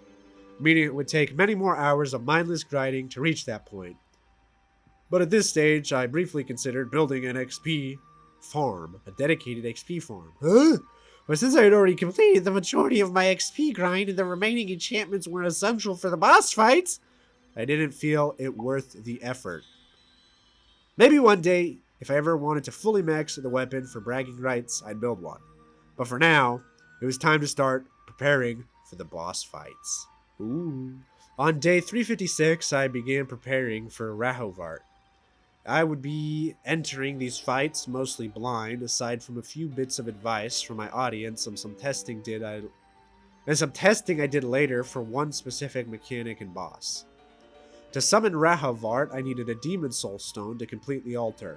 meaning it would take many more hours of mindless grinding to reach that point. But at this stage, I briefly considered building an XP farm, a dedicated XP farm. Huh? But since I had already completed the majority of my XP grind and the remaining enchantments were essential for the boss fights, I didn't feel it worth the effort. Maybe one day, if I ever wanted to fully max the weapon for bragging rights, I'd build one. But for now, it was time to start preparing for the boss fights. Ooh. On day 356, I began preparing for Rahovart. I would be entering these fights mostly blind, aside from a few bits of advice from my audience and some testing I did later for one specific mechanic and boss. To summon Rahovart, I needed a Demon Soul Stone to complete the altar.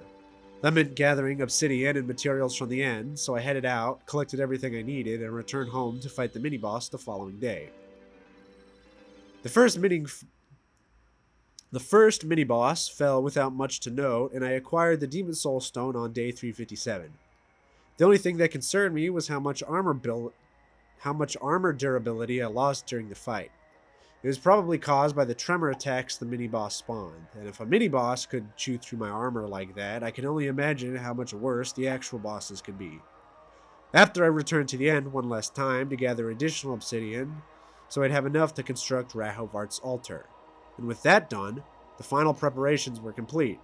That meant gathering obsidian and materials from the end, so I headed out, collected everything I needed, and returned home to fight the mini-boss the following day. The first mini-boss fell without much to note, and I acquired the Demon Soul Stone on day 357. The only thing that concerned me was how much armor durability I lost during the fight. It was probably caused by the tremor attacks the mini-boss spawned, and if a mini-boss could chew through my armor like that, I can only imagine how much worse the actual bosses could be. After I returned to the end one last time to gather additional obsidian, so I'd have enough to construct Rahovart's altar. And with that done, the final preparations were complete.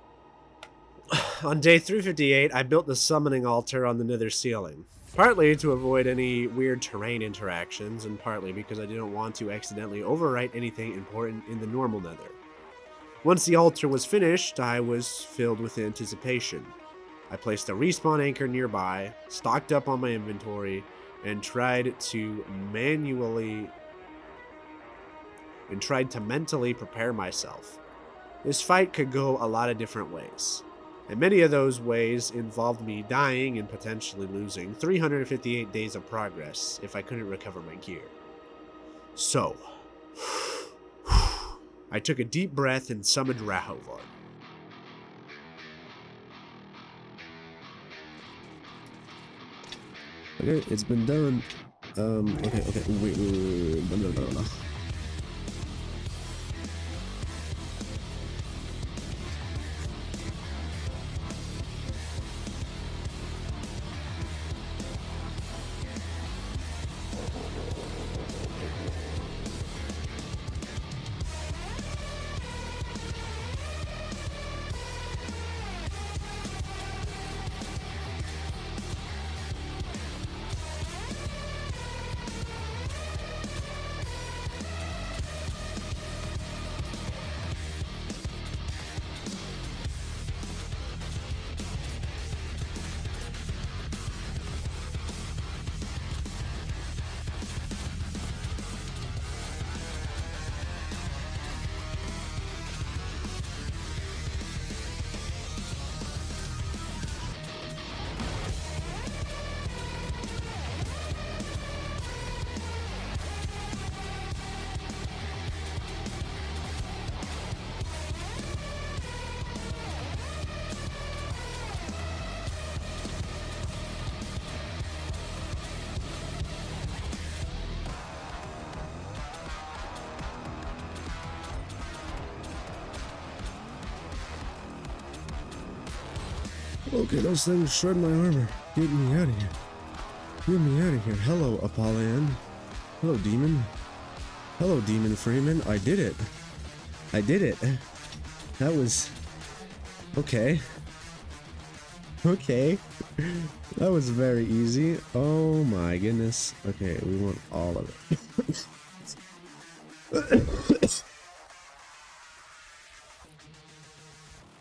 On day 358, I built the summoning altar on the nether ceiling. Partly to avoid any weird terrain interactions, and partly because I didn't want to accidentally overwrite anything important in the normal nether. Once the altar was finished, I was filled with anticipation. I placed a respawn anchor nearby, stocked up on my inventory, and tried to mentally prepare myself. This fight could go a lot of different ways. And many of those ways involved me dying and potentially losing 358 days of progress if I couldn't recover my gear. So, I took a deep breath and summoned Rahovart.
Okay, it's been done. Okay, wait. Blah, blah, blah. Okay, those things shred my armor. Get me out of here. Get me out of here. Hello, Apollyon. Hello, demon. Hello, Demon Freeman. I did it. I did it. That was... Okay. Okay. That was very easy. Oh my goodness. Okay, we want all of it.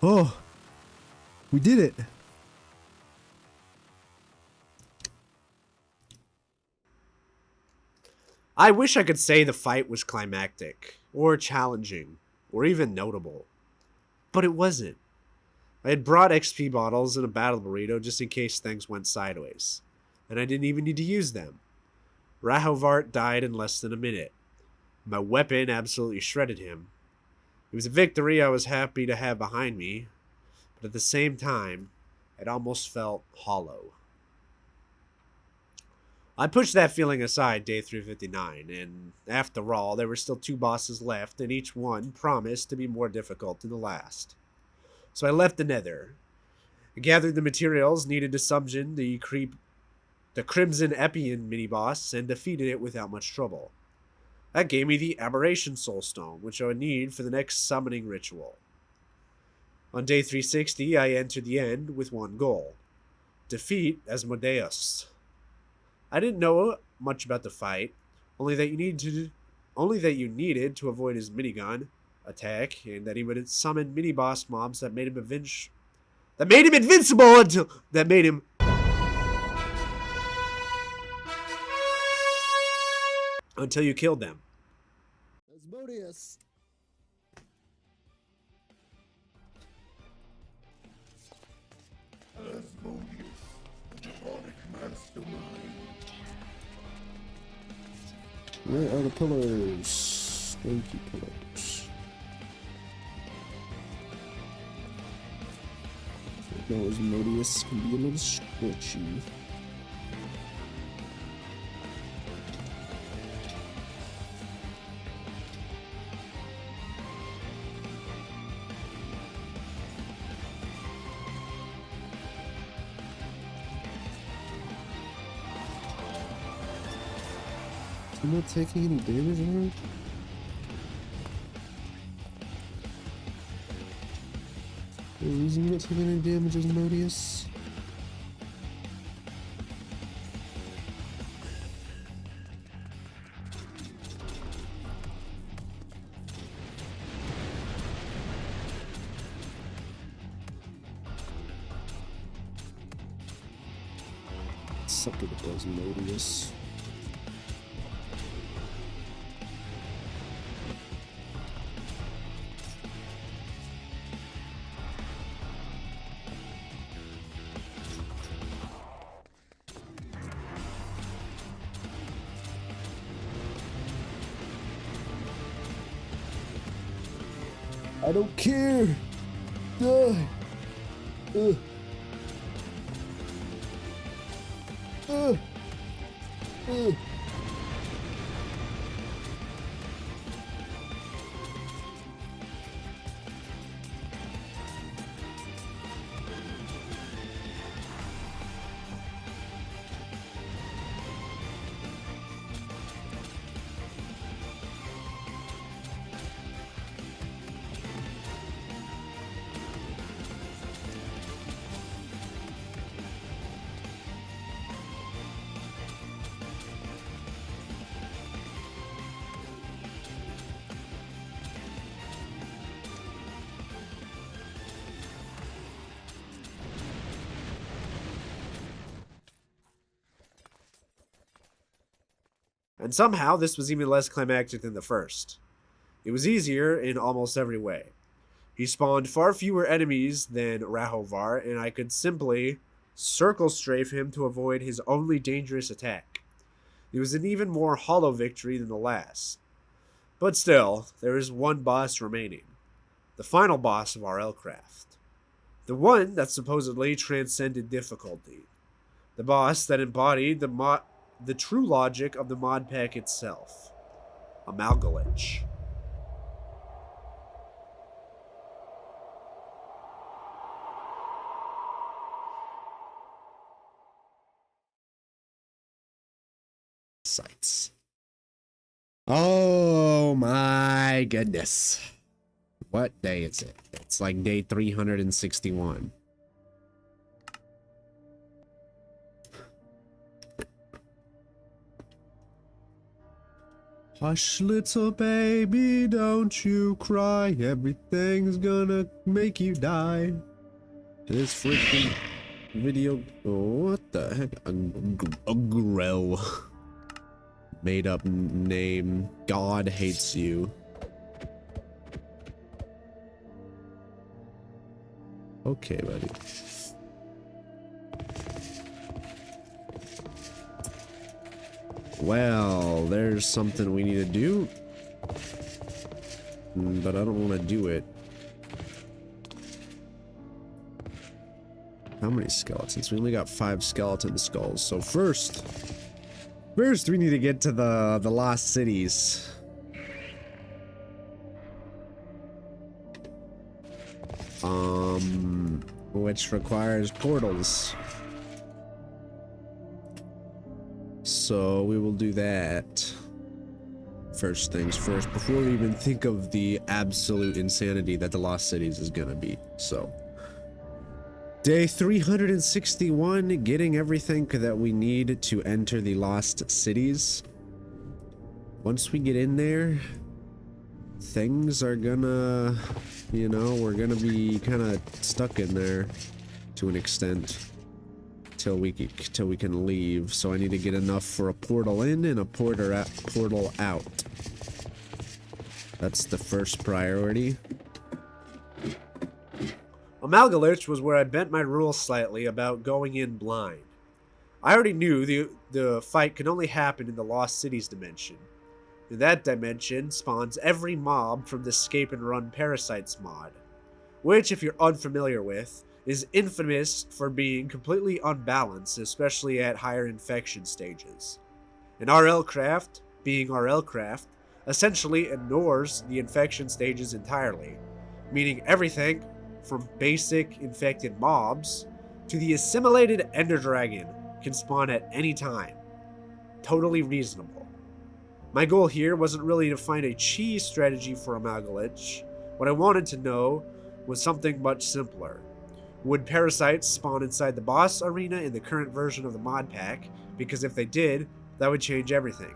Oh. We did it.
I wish I could say the fight was climactic, or challenging, or even notable. But it wasn't. I had brought XP bottles and a battle burrito just in case things went sideways, and I didn't even need to use them. Rahovart died in less than a minute. My weapon absolutely shredded him. It was a victory I was happy to have behind me, but at the same time, it almost felt hollow. I pushed that feeling aside day 359, and after all, there were still 2 bosses left, and each one promised to be more difficult than the last. So I left the nether. I gathered the materials needed to summon the Crimson Epion mini-boss and defeated it without much trouble. That gave me the Aberration Soulstone, which I would need for the next summoning ritual. On day 360, I entered the end with one goal. Defeat Asmodeus. I didn't know much about the fight, only that you needed to avoid his minigun attack, and that he would summon mini-boss mobs that made him invincible until you killed them.
Asmodeus.
Asmodeus, the demonic mastermind.
Where are the pillars? Thank you, pillars. No, Asmodeus can be a little squishy. I'm not taking any damage on her? The reason you're not taking any damage is Asmodeus. Suck it up, Asmodeus. I don't care. Die.
And somehow this was even less climactic than the first. It was easier in almost every way. He spawned far fewer enemies than Rahovar, and I could simply circle strafe him to avoid his only dangerous attack. It was an even more hollow victory than the last. But still, there is one boss remaining. The final boss of Rlcraft. The one that supposedly transcended difficulty. The boss that embodied the true logic of the mod pack itself. Amalgalich.
Sites. Oh my goodness. What day is it? It's like day 361. Hush, little baby, don't you cry. Everything's gonna make you die. This freaking video. Oh, what the heck? A grow. Made up name. God hates you. Okay, buddy. Well, there's something we need to do. But I don't want to do it. How many skeletons? We only got 5 skeleton skulls. So first we need to get to the lost cities. which requires portals. So we will do that. First things first, before we even think of the absolute insanity that the Lost Cities is gonna be. So, day 361, getting everything that we need to enter the Lost Cities. Once we get in there, things are gonna, you know, we're gonna be kind of stuck in there to an extent till we can leave. So I need to get enough for a portal in and a portal out. That's the first priority.
Amalgalich was where I bent my rules slightly about going in blind. I already knew the fight could only happen in the Lost Cities dimension. In that dimension spawns every mob from the Escape and Run Parasites mod, which, if you're unfamiliar with, is infamous for being completely unbalanced, especially at higher infection stages. And Rlcraft, being Rlcraft, essentially ignores the infection stages entirely, meaning everything from basic infected mobs to the assimilated Ender Dragon can spawn at any time. Totally reasonable. My goal here wasn't really to find a cheese strategy for Amalgalich. What I wanted to know was something much simpler. Would parasites spawn inside the boss arena in the current version of the mod pack? Because if they did, that would change everything.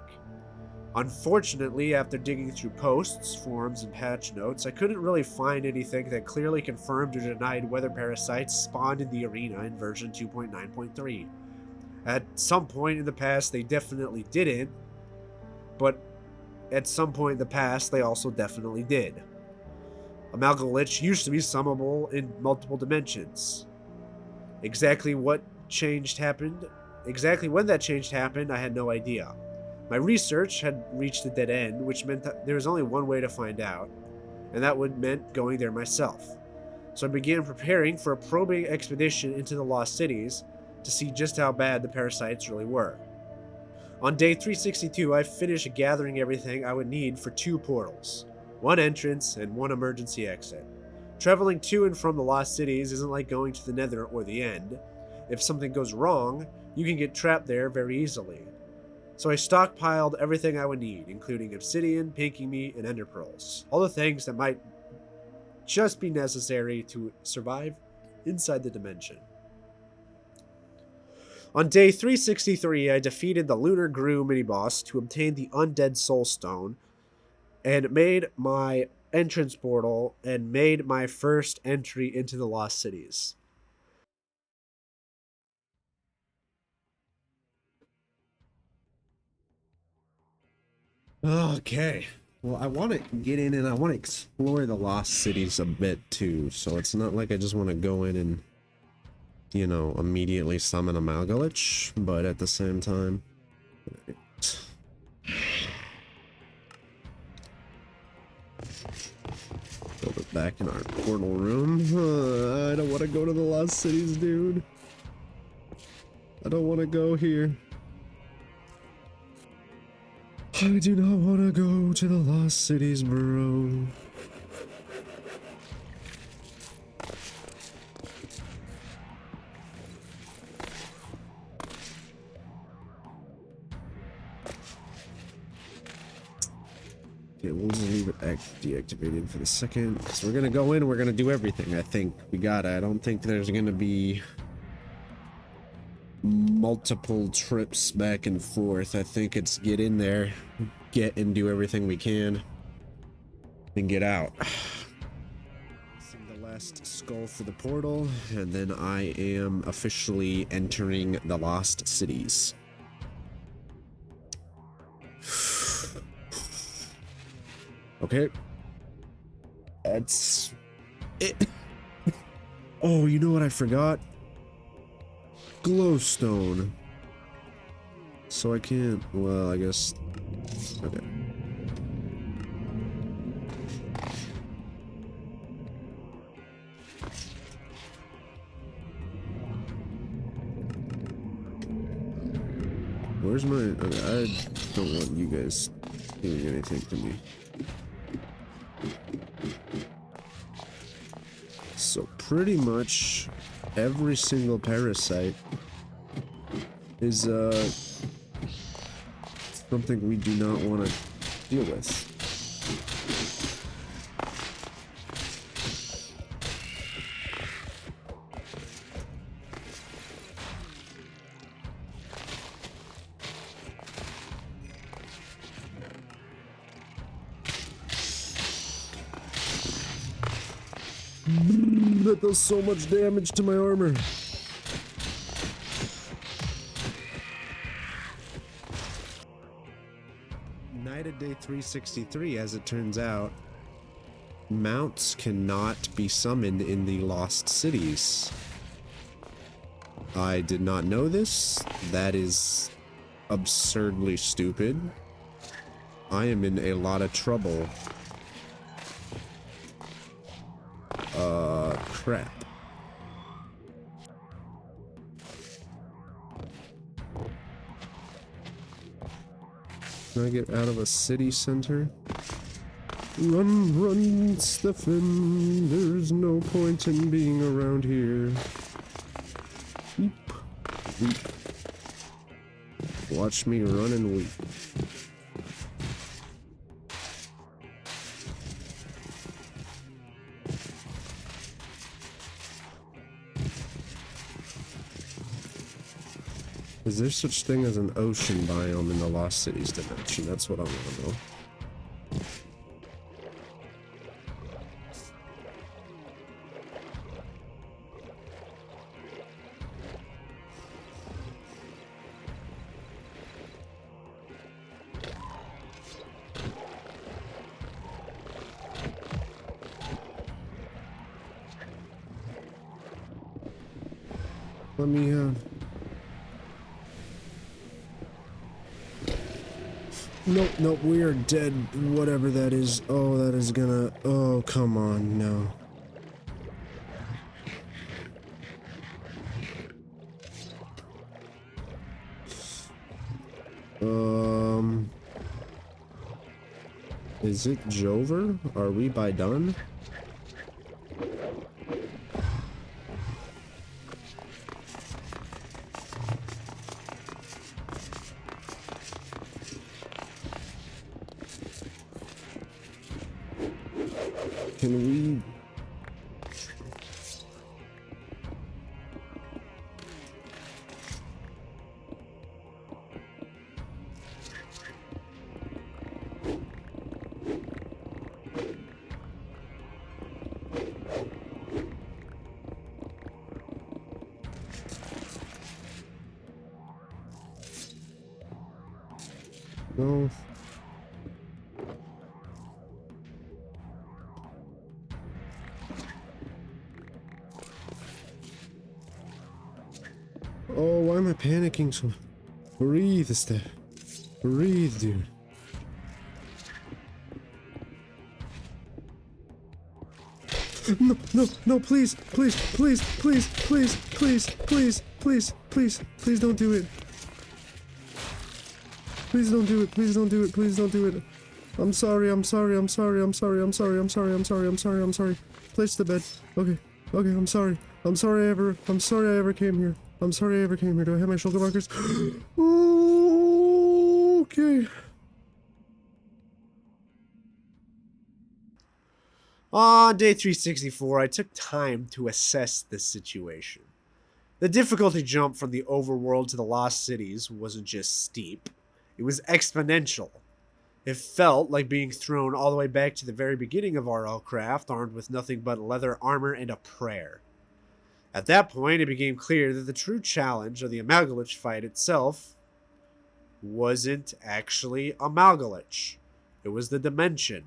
Unfortunately, after digging through posts, forums, and patch notes, I couldn't really find anything that clearly confirmed or denied whether parasites spawned in the arena in version 2.9.3. At some point in the past, they definitely didn't, but at some point in the past, they also definitely did. Amalgalich used to be summable in multiple dimensions. Exactly when that change happened, I had no idea. My research had reached a dead end, which meant that there was only one way to find out, and that meant going there myself. So I began preparing for a probing expedition into the Lost Cities to see just how bad the parasites really were. On day 362, I finished gathering everything I would need for 2 portals, 1 entrance and 1 emergency exit. Traveling to and from the Lost Cities isn't like going to the Nether or the End. If something goes wrong, you can get trapped there very easily. So I stockpiled everything I would need, including obsidian, pinky meat, and ender pearls. All the things that might just be necessary to survive inside the dimension. On day 363, I defeated the Lunar Grue mini-boss to obtain the Undead Soul Stone, and made my entrance portal, and made my first entry into the Lost Cities.
Okay. Well, I want to get in and I want to explore the Lost Cities a bit too. So it's not like I just want to go in and, you know, immediately summon a Amalgalich, but at the same time. Build it back in our portal room. I don't want to go to the Lost Cities, dude. I don't want to go here. I do not want to go to the Lost Cities, bro. Okay, we'll just leave it deactivated for the second. So we're gonna go in, we're gonna do everything. I think we gotta. I don't think there's gonna be multiple trips back and forth. I think it's get in there, get and do everything we can, and get out. The last skull for the portal, and then I am officially entering the Lost Cities. Okay. That's it. Oh, you know what I forgot? Glowstone. So I can't, well, I guess, okay. Where's my, okay, I don't want you guys doing anything to me. So pretty much every single parasite is something we do not want to deal with. That does so much damage to my armor. Night of day 363, as it turns out, mounts cannot be summoned in the lost cities. I did not know this. That is absurdly stupid. I am in a lot of trouble. Crap. Can I get out of a city center? Run, run, Stefan. There's no point in being around here. Weep, weep. Watch me run and weep. Is there such thing as an ocean biome in the Lost Cities dimension? That's what I want to know. Let me, Nope, nope, we are dead, whatever that is. Oh, that is gonna... Oh, come on, no. Is it Jover? Are we by done? Can we... No. Oh, why am I panicking so? Breathe, Steph. Breathe, dude. No, no, no, please, please, please, please, please, please, please, please, please, please don't do it. Please don't do it, please don't do it, please don't do it. I'm sorry, I'm sorry, I'm sorry, I'm sorry, I'm sorry, I'm sorry, I'm sorry, I'm sorry, I'm sorry. Place the bed. Okay, okay, I'm sorry. I'm sorry I ever came here. I'm sorry I ever came here. Do I have my shoulder markers? Okay.
On day 364, I took time to assess the situation. The difficulty jump from the overworld to the lost cities wasn't just steep, it was exponential. It felt like being thrown all the way back to the very beginning of Rlcraft, armed with nothing but leather armor and a prayer. At that point, it became clear that the true challenge of the Amalgalich fight itself wasn't actually Amalgalich. It was the dimension.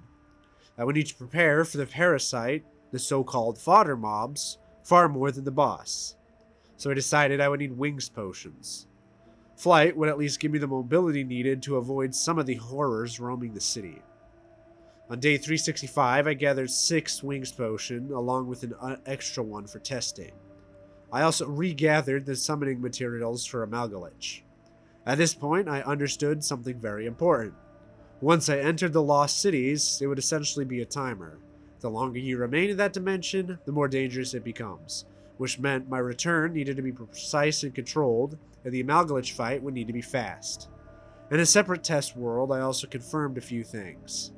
I would need to prepare for the parasite, the so-called fodder mobs, far more than the boss. So I decided I would need wings potions. Flight would at least give me the mobility needed to avoid some of the horrors roaming the city. On day 365, I gathered 6 wings potion, along with an extra one for testing. I also regathered the summoning materials for Amalgalich. At this point, I understood something very important. Once I entered the lost cities, it would essentially be a timer. The longer you remain in that dimension, the more dangerous it becomes, which meant my return needed to be precise and controlled, and the Amalgalach fight would need to be fast. In a separate test world, I also confirmed a few things.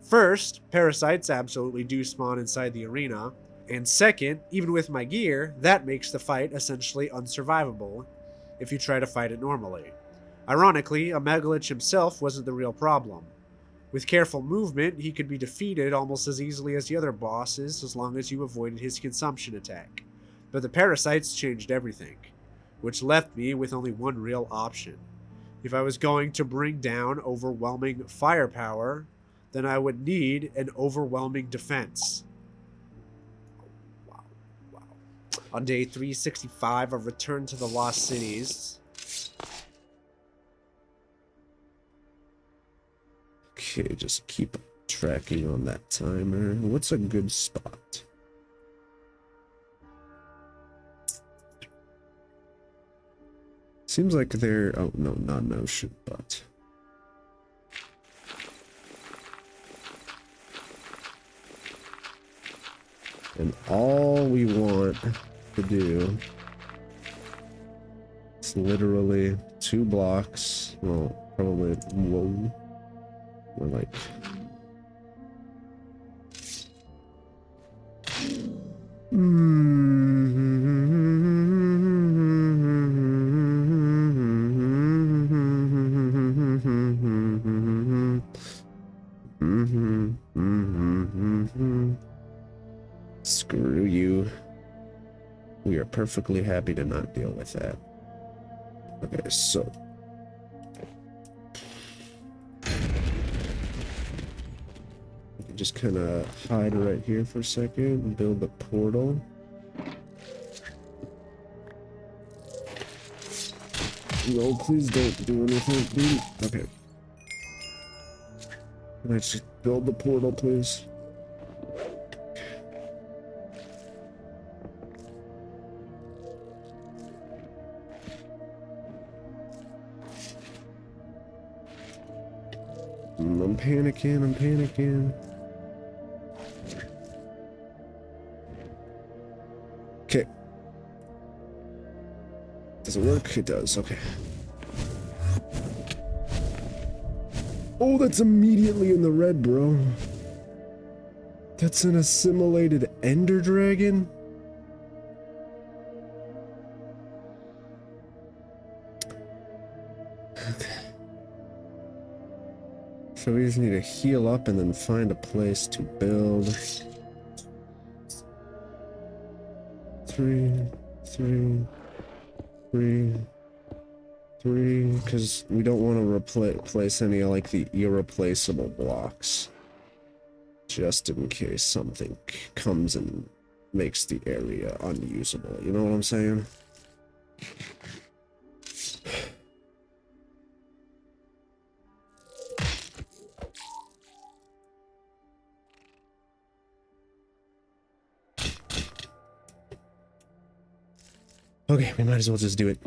First, parasites absolutely do spawn inside the arena, and second, even with my gear, that makes the fight essentially unsurvivable if you try to fight it normally. Ironically, Amalgalach himself wasn't the real problem. With careful movement, he could be defeated almost as easily as the other bosses as long as you avoided his consumption attack. But the parasites changed everything, which left me with only one real option. If I was going to bring down overwhelming firepower, then I would need an overwhelming defense. Wow. On day 365, I returned to the Lost Cities.
Okay, just keep tracking on that timer. What's a good spot? Seems like they're... Oh, no, not an ocean, but... And all we want to do is literally 2 blocks. Well, probably... Whoa. We're like... Screw you. We are perfectly happy to not deal with that. Okay, so... Just kind of hide right here for a second and build a portal. No, please don't do anything, dude. Okay. Can I just build the portal, please? I'm panicking. Okay. Does it work? It does, okay. Oh, that's immediately in the red, bro. That's an assimilated ender dragon? Okay. So we just need to heal up and then find a place to build. 3, because we don't want to replace any like the irreplaceable blocks, just in case something comes and makes the area unusable. You know what I'm saying? Okay, we might as well just do it.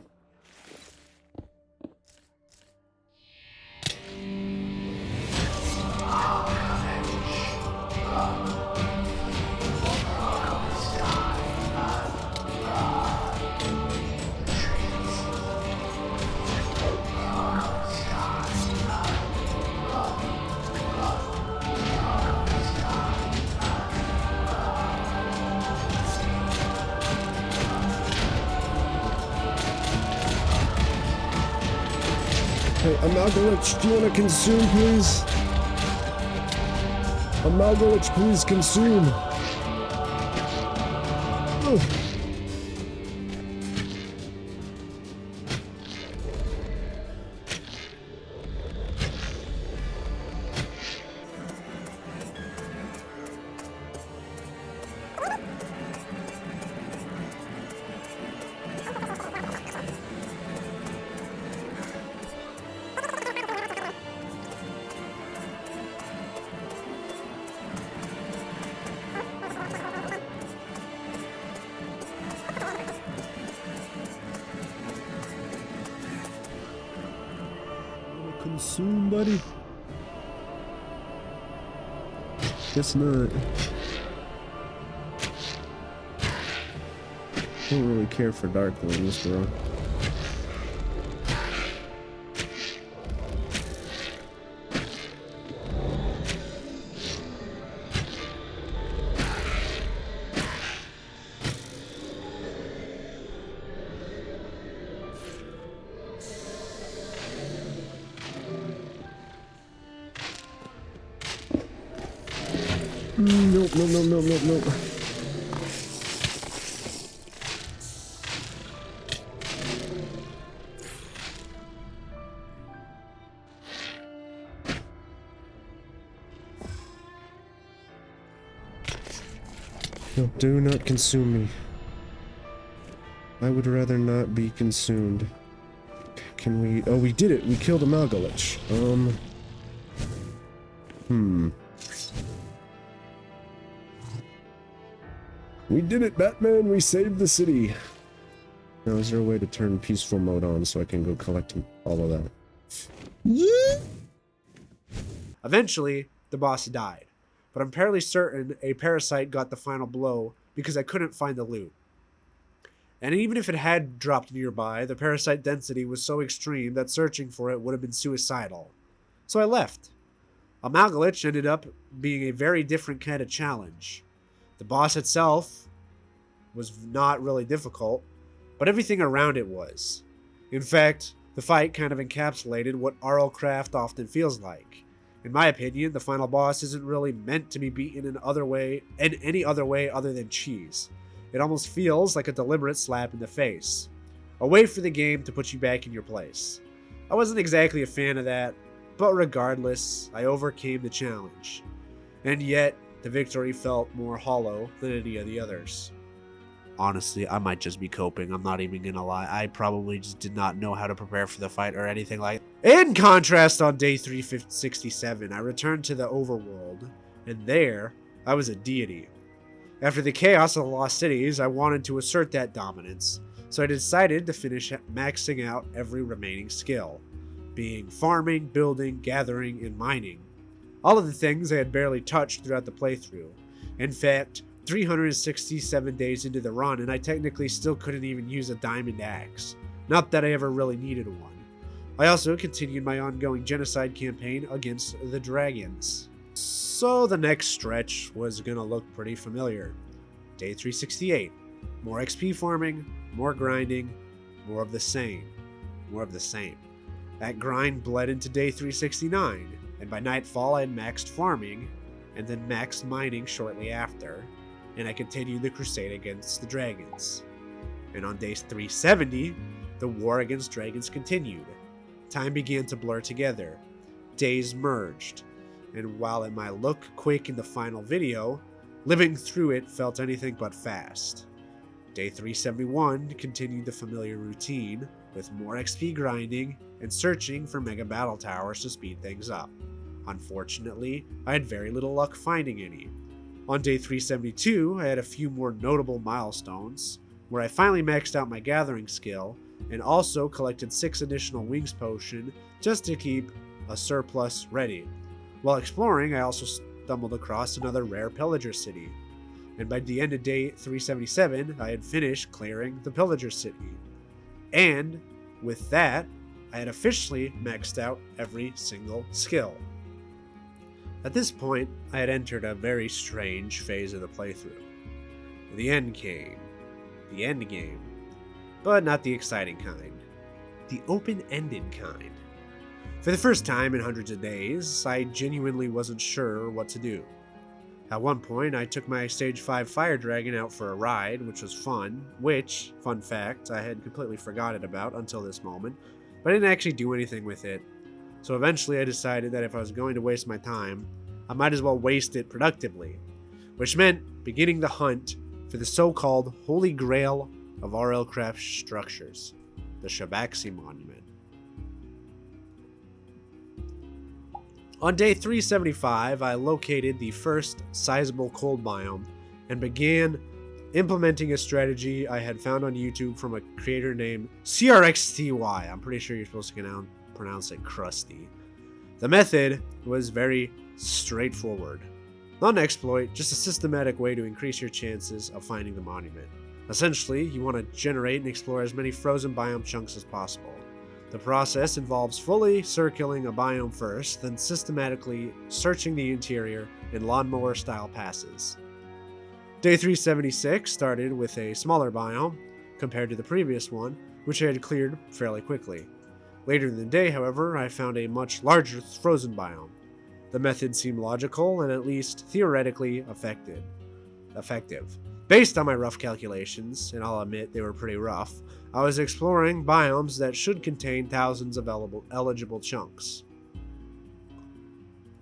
Hey, Amalgalach, do you want to consume, please? Amalgalach, please consume. Ugh. Consume, buddy. Guess not. Don't really care for darklings, bro. Nope, nope, nope, nope, nope, nope. No, do not consume me. I would rather not be consumed. Can we... Oh, we did it! We killed a Malgalich. We did it, Batman! We saved the city! Now, is there a way to turn peaceful mode on so I can go collect all of that?
Eventually, the boss died, but I'm fairly certain a parasite got the final blow because I couldn't find the loot. And even if it had dropped nearby, the parasite density was so extreme that searching for it would have been suicidal. So I left. A Malgalich ended up being a very different kind of challenge. The boss itself was not really difficult, but everything around it was. In fact, the fight kind of encapsulated what Rlcraft often feels like. In my opinion, the final boss isn't really meant to be beaten in any other way other than cheese. It almost feels like a deliberate slap in the face. A way for the game to put you back in your place. I wasn't exactly a fan of that, but regardless, I overcame the challenge. And yet, the victory felt more hollow than any of the others. Honestly, I might just be coping, I'm not even gonna lie. I probably just did not know how to prepare for the fight or anything like that. In contrast, on day 367, I returned to the overworld, and there, I was a deity. After the chaos of the Lost Cities, I wanted to assert that dominance, so I decided to finish maxing out every remaining skill, being farming, building, gathering, and mining. All of the things I had barely touched throughout the playthrough. In fact, 367 days into the run, and I technically still couldn't even use a diamond axe. Not that I ever really needed one. I also continued my ongoing genocide campaign against the dragons. So the next stretch was gonna look pretty familiar. Day 368. More XP farming, more grinding, more of the same. More of the same. That grind bled into day 369, and by nightfall I had maxed farming, and then maxed mining shortly after, and I continued the crusade against the dragons. And on day 370, the war against dragons continued. Time began to blur together. Days merged. And while it might look quick in the final video, living through it felt anything but fast. Day 371 continued the familiar routine, with more XP grinding and searching for mega battle towers to speed things up. Unfortunately, I had very little luck finding any. On day 372, I had a few more notable milestones, where I finally maxed out my gathering skill, and also collected 6 additional wings potion just to keep a surplus ready. While exploring, I also stumbled across another rare pillager city, and by the end of day 377, I had finished clearing the pillager city. And with that, I had officially maxed out every single skill. At this point, I had entered a very strange phase of the playthrough. The end came. The end game. But not the exciting kind. The open-ended kind. For the first time in hundreds of days, I genuinely wasn't sure what to do. At one point, I took my Stage 5 Fire Dragon out for a ride, which was fun, which, fun fact, I had completely forgotten about until this moment, but I didn't actually do anything with it. So eventually I decided that if I was going to waste my time, I might as well waste it productively, which meant beginning the hunt for the so-called Holy Grail of Rlcraft structures, the Shabaxi Monument. On day 375, I located the first sizable cold biome and began implementing a strategy I had found on YouTube from a creator named CRXTY. I'm pretty sure you're supposed to pronounce it Krusty. The method was very straightforward. Not an exploit, just a systematic way to increase your chances of finding the monument. Essentially, you want to generate and explore as many frozen biome chunks as possible. The process involves fully circling a biome first, then systematically searching the interior in lawnmower-style passes. Day 376 started with a smaller biome compared to the previous one, which I had cleared fairly quickly. Later in the day, however, I found a much larger frozen biome. The method seemed logical and at least theoretically effective. Based on my rough calculations, and I'll admit they were pretty rough, I was exploring biomes that should contain thousands of eligible chunks.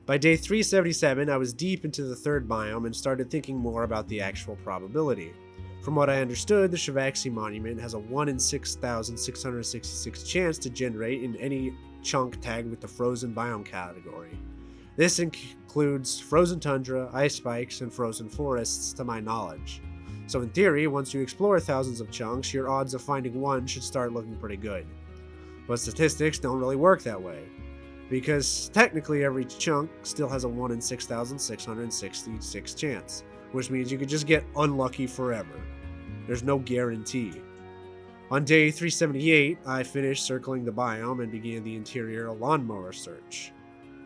By day 377, I was deep into the third biome and started thinking more about the actual probability. From what I understood, the Shivaxi monument has a 1 in 6,666 chance to generate in any chunk tagged with the frozen biome category. This includes frozen tundra, ice spikes, and frozen forests to my knowledge. So in theory, once you explore thousands of chunks, your odds of finding one should start looking pretty good. But statistics don't really work that way, because technically every chunk still has a 1 in 6,666 chance, which means you could just get unlucky forever. There's no guarantee. On day 378, I finished circling the biome and began the interior lawnmower search.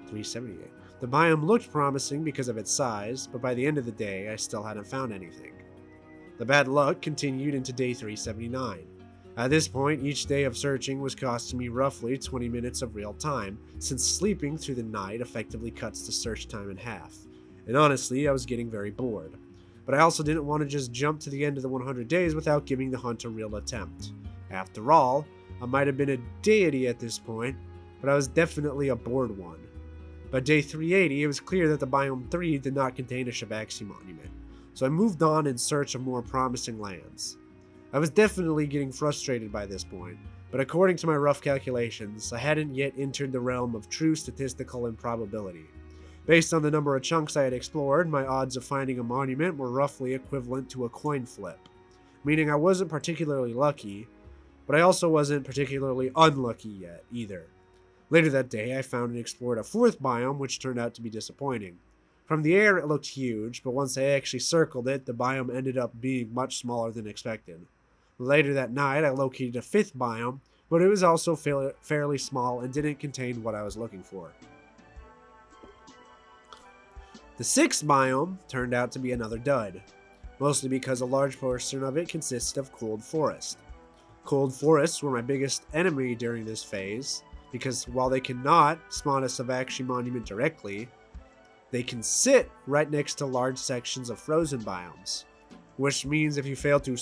378. The biome looked promising because of its size, but by the end of the day, I still hadn't found anything. The bad luck continued into day 379. At this point, each day of searching was costing me roughly 20 minutes of real time, since sleeping through the night effectively cuts the search time in half. And honestly, I was getting very bored. But I also didn't want to just jump to the end of the 100 days without giving the hunt a real attempt. After all, I might have been a deity at this point, but I was definitely a bored one. By day 380, it was clear that the Biome 3 did not contain a Shivaxi monument, so I moved on in search of more promising lands. I was definitely getting frustrated by this point, but according to my rough calculations, I hadn't yet entered the realm of true statistical improbability. Based on the number of chunks I had explored, my odds of finding a monument were roughly equivalent to a coin flip, meaning I wasn't particularly lucky, but I also wasn't particularly unlucky yet, either. Later that day, I found and explored a fourth biome, which turned out to be disappointing. From the air, it looked huge, but once I actually circled it, the biome ended up being much smaller than expected. Later that night, I located a fifth biome, but it was also fairly small and didn't contain what I was looking for. The sixth biome turned out to be another dud, mostly because a large portion of it consisted of cold forest. Cold forests were my biggest enemy during this phase, because while they cannot spawn a Shivaxi monument directly, they can sit right next to large sections of frozen biomes, which means if you fail to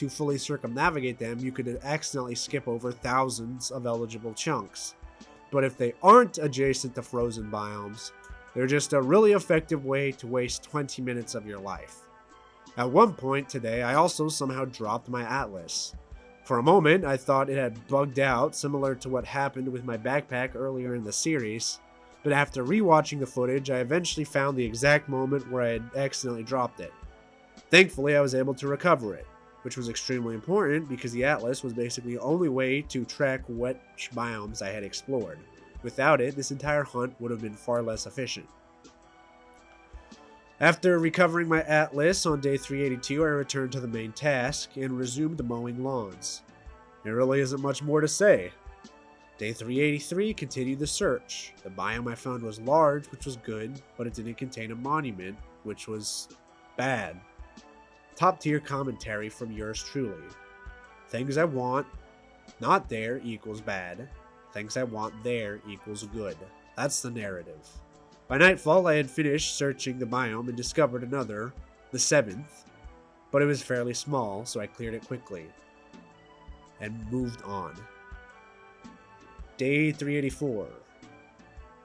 fully circumnavigate them, you could accidentally skip over thousands of eligible chunks. But if they aren't adjacent to frozen biomes, they're just a really effective way to waste 20 minutes of your life. At one point today, I also somehow dropped my atlas. For a moment, I thought it had bugged out, similar to what happened with my backpack earlier in the series, but after rewatching the footage, I eventually found the exact moment where I had accidentally dropped it. Thankfully, I was able to recover it, which was extremely important because the atlas was basically the only way to track which biomes I had explored. Without it, this entire hunt would have been far less efficient. After recovering my atlas on day 382, I returned to the main task and resumed mowing lawns. There really isn't much more to say. Day 383 continued the search. The biome I found was large, which was good, but it didn't contain a monument, which was bad. Top tier commentary from yours truly. Things I want, not there, equals bad. Things I want there equals good. That's the narrative. By nightfall, I had finished searching the biome and discovered another, the seventh, but it was fairly small, so I cleared it quickly and moved on. Day 384.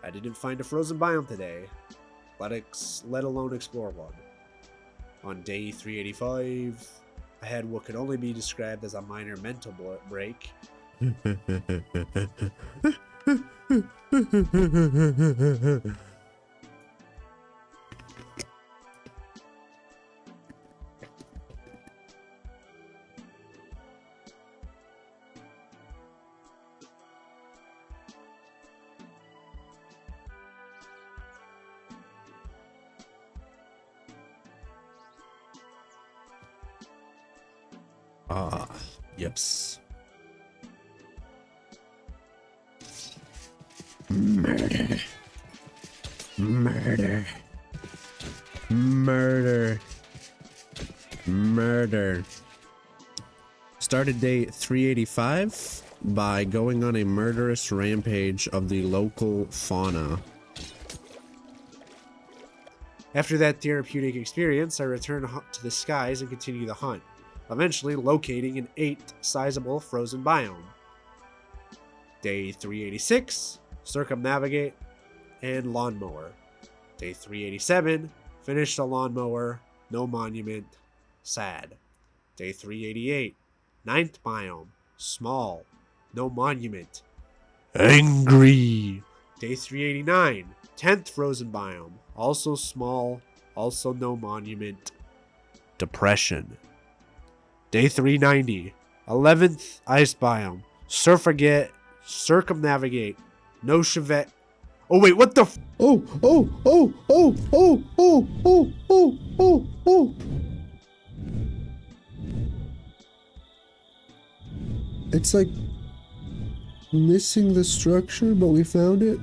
I didn't find a frozen biome today, let alone explore one. On day 385, I had what could only be described as a minor mental break.
Ah, yips. Murder. Murder. Murder. Murder. Started day 385 by going on a murderous rampage of the local fauna.
After that therapeutic experience, I return to the skies and continue the hunt, eventually locating an 8th sizable frozen biome. Day 386, circumnavigate and lawnmower. Day 387, finish the lawnmower, no monument, sad. Day 388, 9th biome, small, no monument, angry. Day 389, 10th frozen biome, also small, also no monument, depression. Day 390, 11th ice biome, circumnavigate, no chevet. Oh wait, what the f-
Oh, oh, oh, oh, oh, oh, oh, oh, oh, oh. It's like missing the structure, but we found it.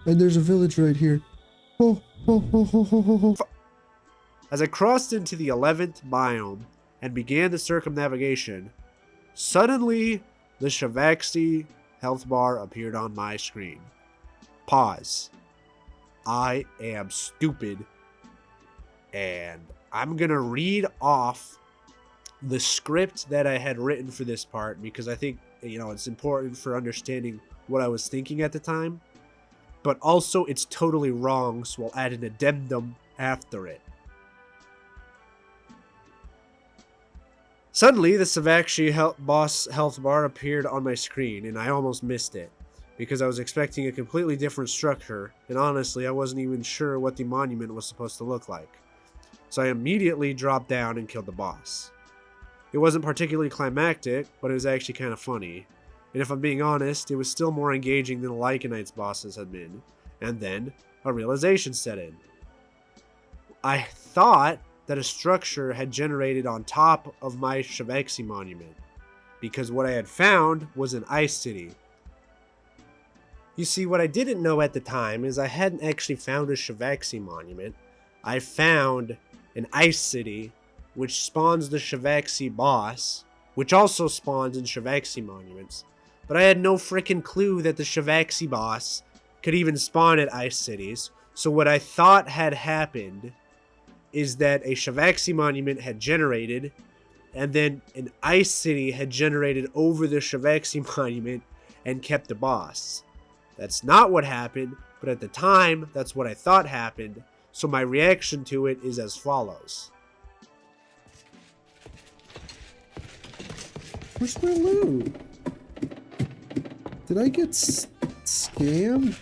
And there's a village right here. Oh, oh, oh, oh, oh, oh, oh.
As I crossed into the 11th biome and began the circumnavigation, suddenly the Shavaxi health bar appeared on my screen. Pause. I am stupid, and I'm gonna read off the script that I had written for this part because I think, you know, it's important for understanding what I was thinking at the time, but also it's totally wrong, so I'll add an addendum after it. Suddenly, the Savakshi boss health bar appeared on my screen, and I almost missed it, because I was expecting a completely different structure, and honestly, I wasn't even sure what the monument was supposed to look like. So I immediately dropped down and killed the boss. It wasn't particularly climactic, but it was actually kind of funny, and if I'm being honest, it was still more engaging than Lycanite's bosses had been, and then a realization set in. I thought that a structure had generated on top of my Shavaxi monument, because what I had found was an ice city. You see, what I didn't know at the time is I hadn't actually found a Shavaxi monument. I found an ice city, which spawns the Shavaxi boss, which also spawns in Shavaxi monuments. But I had no freaking clue that the Shavaxi boss could even spawn at ice cities, so what I thought had happened is that a Shavaxi monument had generated, and then an ice city had generated over the Shavaxi monument and kept the boss. That's not what happened, but at the time, that's what I thought happened, so my reaction to it is as follows.
Where's my loot? Did I get scammed?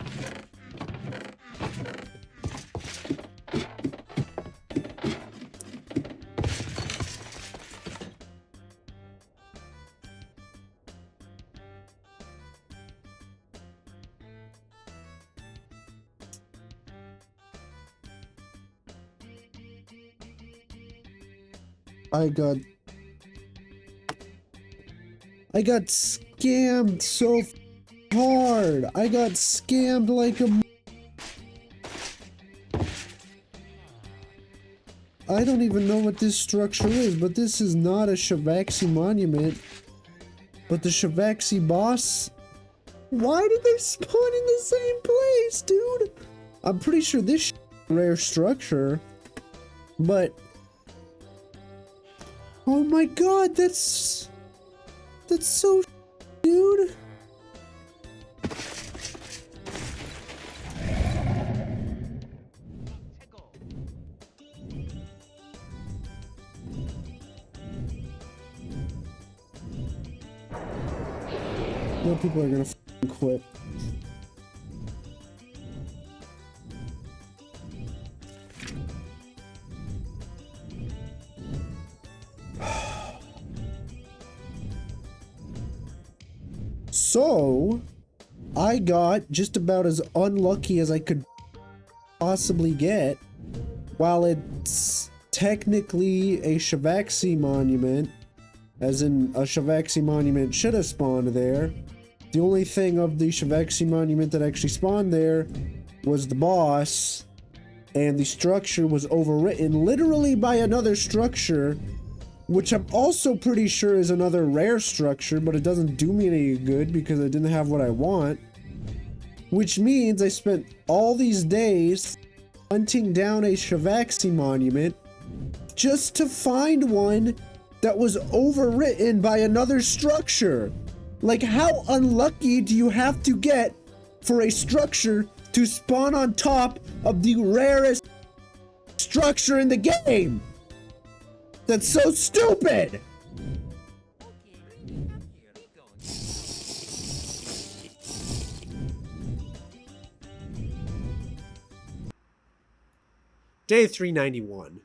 I got scammed so hard. I got scammed like a... I don't even know what this structure is, but this is not a Shavaxi monument. But the Shavaxi boss... Why did they spawn in the same place, dude? I'm pretty sure this is a rare structure. But... Oh my god, that's so dude. No, people are gonna quit. So, I got just about as unlucky as I could possibly get, while it's technically a Shavaxi monument, as in a Shavaxi monument should have spawned there. The only thing of the Shavaxi monument that actually spawned there was the boss, and the structure was overwritten literally by another structure, which I'm also pretty sure is another rare structure, but it doesn't do me any good because I didn't have what I want. Which means I spent all these days hunting down a Shavaxi monument just to find one that was overwritten by another structure. Like, how unlucky do you have to get for a structure to spawn on top of the rarest structure in the game? That's so stupid!
Day 391.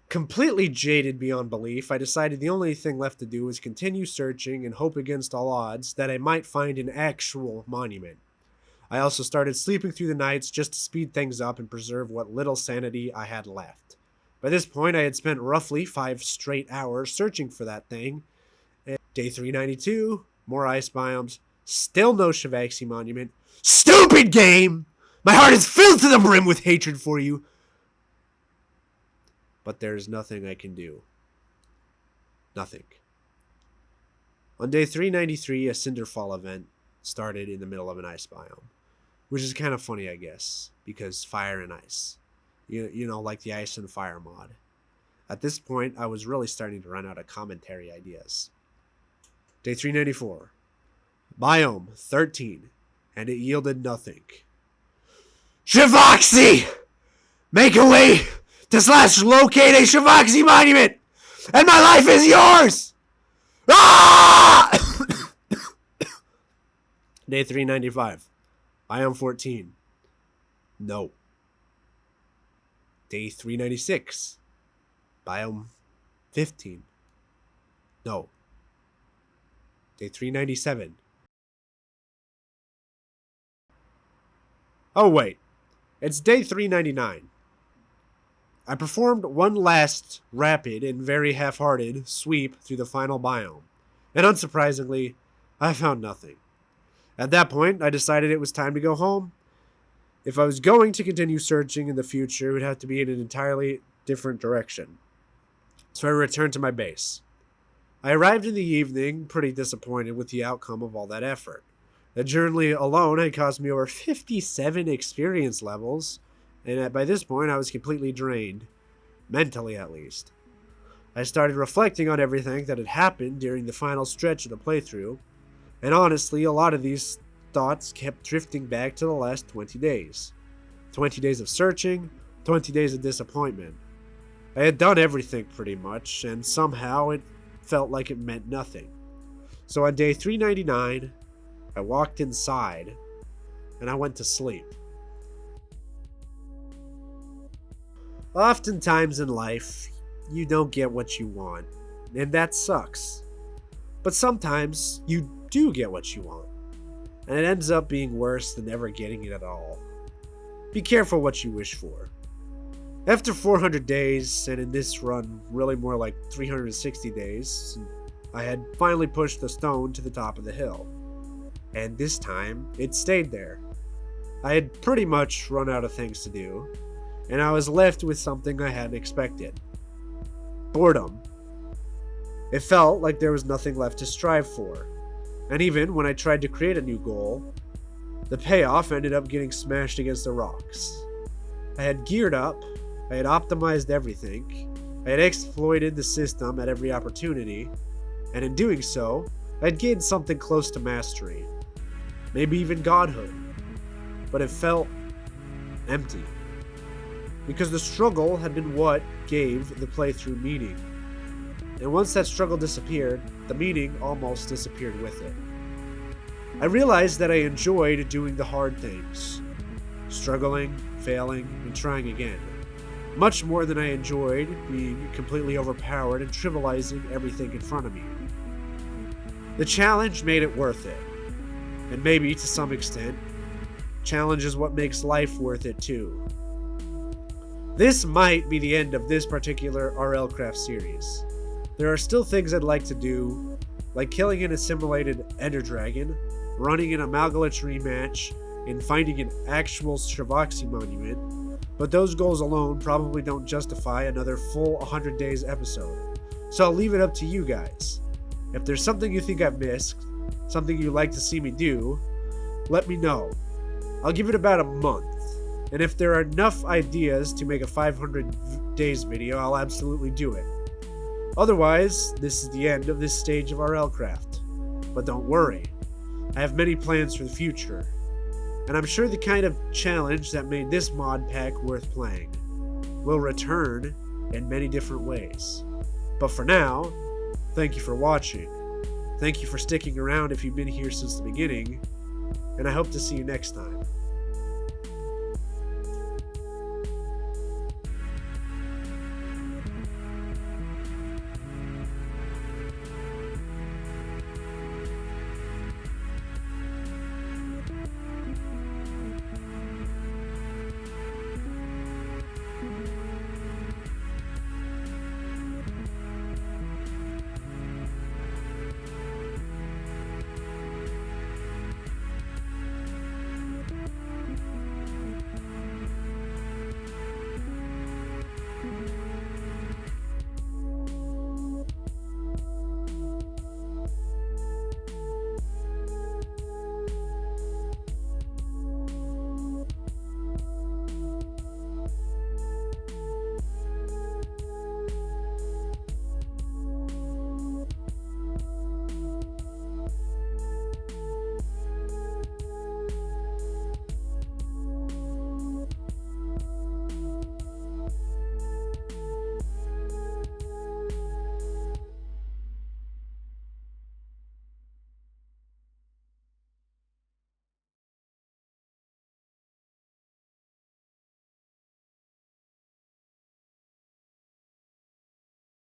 Completely jaded beyond belief, I decided the only thing left to do was continue searching and hope against all odds that I might find an actual monument. I also started sleeping through the nights just to speed things up and preserve what little sanity I had left. By this point, I had spent roughly 5 straight hours searching for that thing. And day 392, more ice biomes, still no Shavaxi monument. Stupid game! My heart is filled to the brim with hatred for you. But there's nothing I can do. Nothing. On day 393, a Cinderfall event started in the middle of an ice biome. Which is kind of funny, I guess, because fire and ice. You know, like the ice and fire mod. At this point, I was really starting to run out of commentary ideas. Day 394. Biome 13. And it yielded nothing. Shavaxi! Make a way to locate a Shavaxi monument! And my life is yours! Ah! Day 395. Biome 14. No. Day 396. Biome 15. No. Day 397. Oh wait. It's day 399. I performed one last rapid and very half-hearted sweep through the final biome. And unsurprisingly, I found nothing. At that point, I decided it was time to go home. If I was going to continue searching in the future, it would have to be in an entirely different direction. So I returned to my base. I arrived in the evening, pretty disappointed with the outcome of all that effort. The journey alone had cost me over 57 experience levels, and by this point I was completely drained. Mentally, at least. I started reflecting on everything that had happened during the final stretch of the playthrough, and honestly, a lot of these thoughts kept drifting back to the last 20 days. 20 days of searching, 20 days of disappointment. I had done everything pretty much, and somehow it felt like it meant nothing. So on day 399, I walked inside, and I went to sleep. Oftentimes in life, you don't get what you want, and that sucks. But sometimes you do get what you want, and it ends up being worse than never getting it at all. Be careful what you wish for. After 400 days, and in this run really more like 360 days, I had finally pushed the stone to the top of the hill. And this time, it stayed there. I had pretty much run out of things to do, and I was left with something I hadn't expected. Boredom. It felt like there was nothing left to strive for, and even when I tried to create a new goal, the payoff ended up getting smashed against the rocks. I had geared up, I had optimized everything, I had exploited the system at every opportunity, and in doing so, I had gained something close to mastery. Maybe even godhood. But it felt empty. Because the struggle had been what gave the playthrough meaning. And once that struggle disappeared, the meaning almost disappeared with it. I realized that I enjoyed doing the hard things. Struggling, failing, and trying again. Much more than I enjoyed being completely overpowered and trivializing everything in front of me. The challenge made it worth it. And maybe, to some extent, challenge is what makes life worth it too. This might be the end of this particular Rlcraft series. There are still things I'd like to do, like killing an assimilated Ender Dragon, running an Amalgalich rematch, and finding an actual Stravoxy monument, but those goals alone probably don't justify another full 100 days episode. So I'll leave it up to you guys. If there's something you think I've missed, something you'd like to see me do, let me know. I'll give it about a month, and if there are enough ideas to make a 500 days video, I'll absolutely do it. Otherwise, this is the end of this stage of Rlcraft. But don't worry, I have many plans for the future, and I'm sure the kind of challenge that made this mod pack worth playing will return in many different ways. But for now, thank you for watching. Thank you for sticking around if you've been here since the beginning, and I hope to see you next time.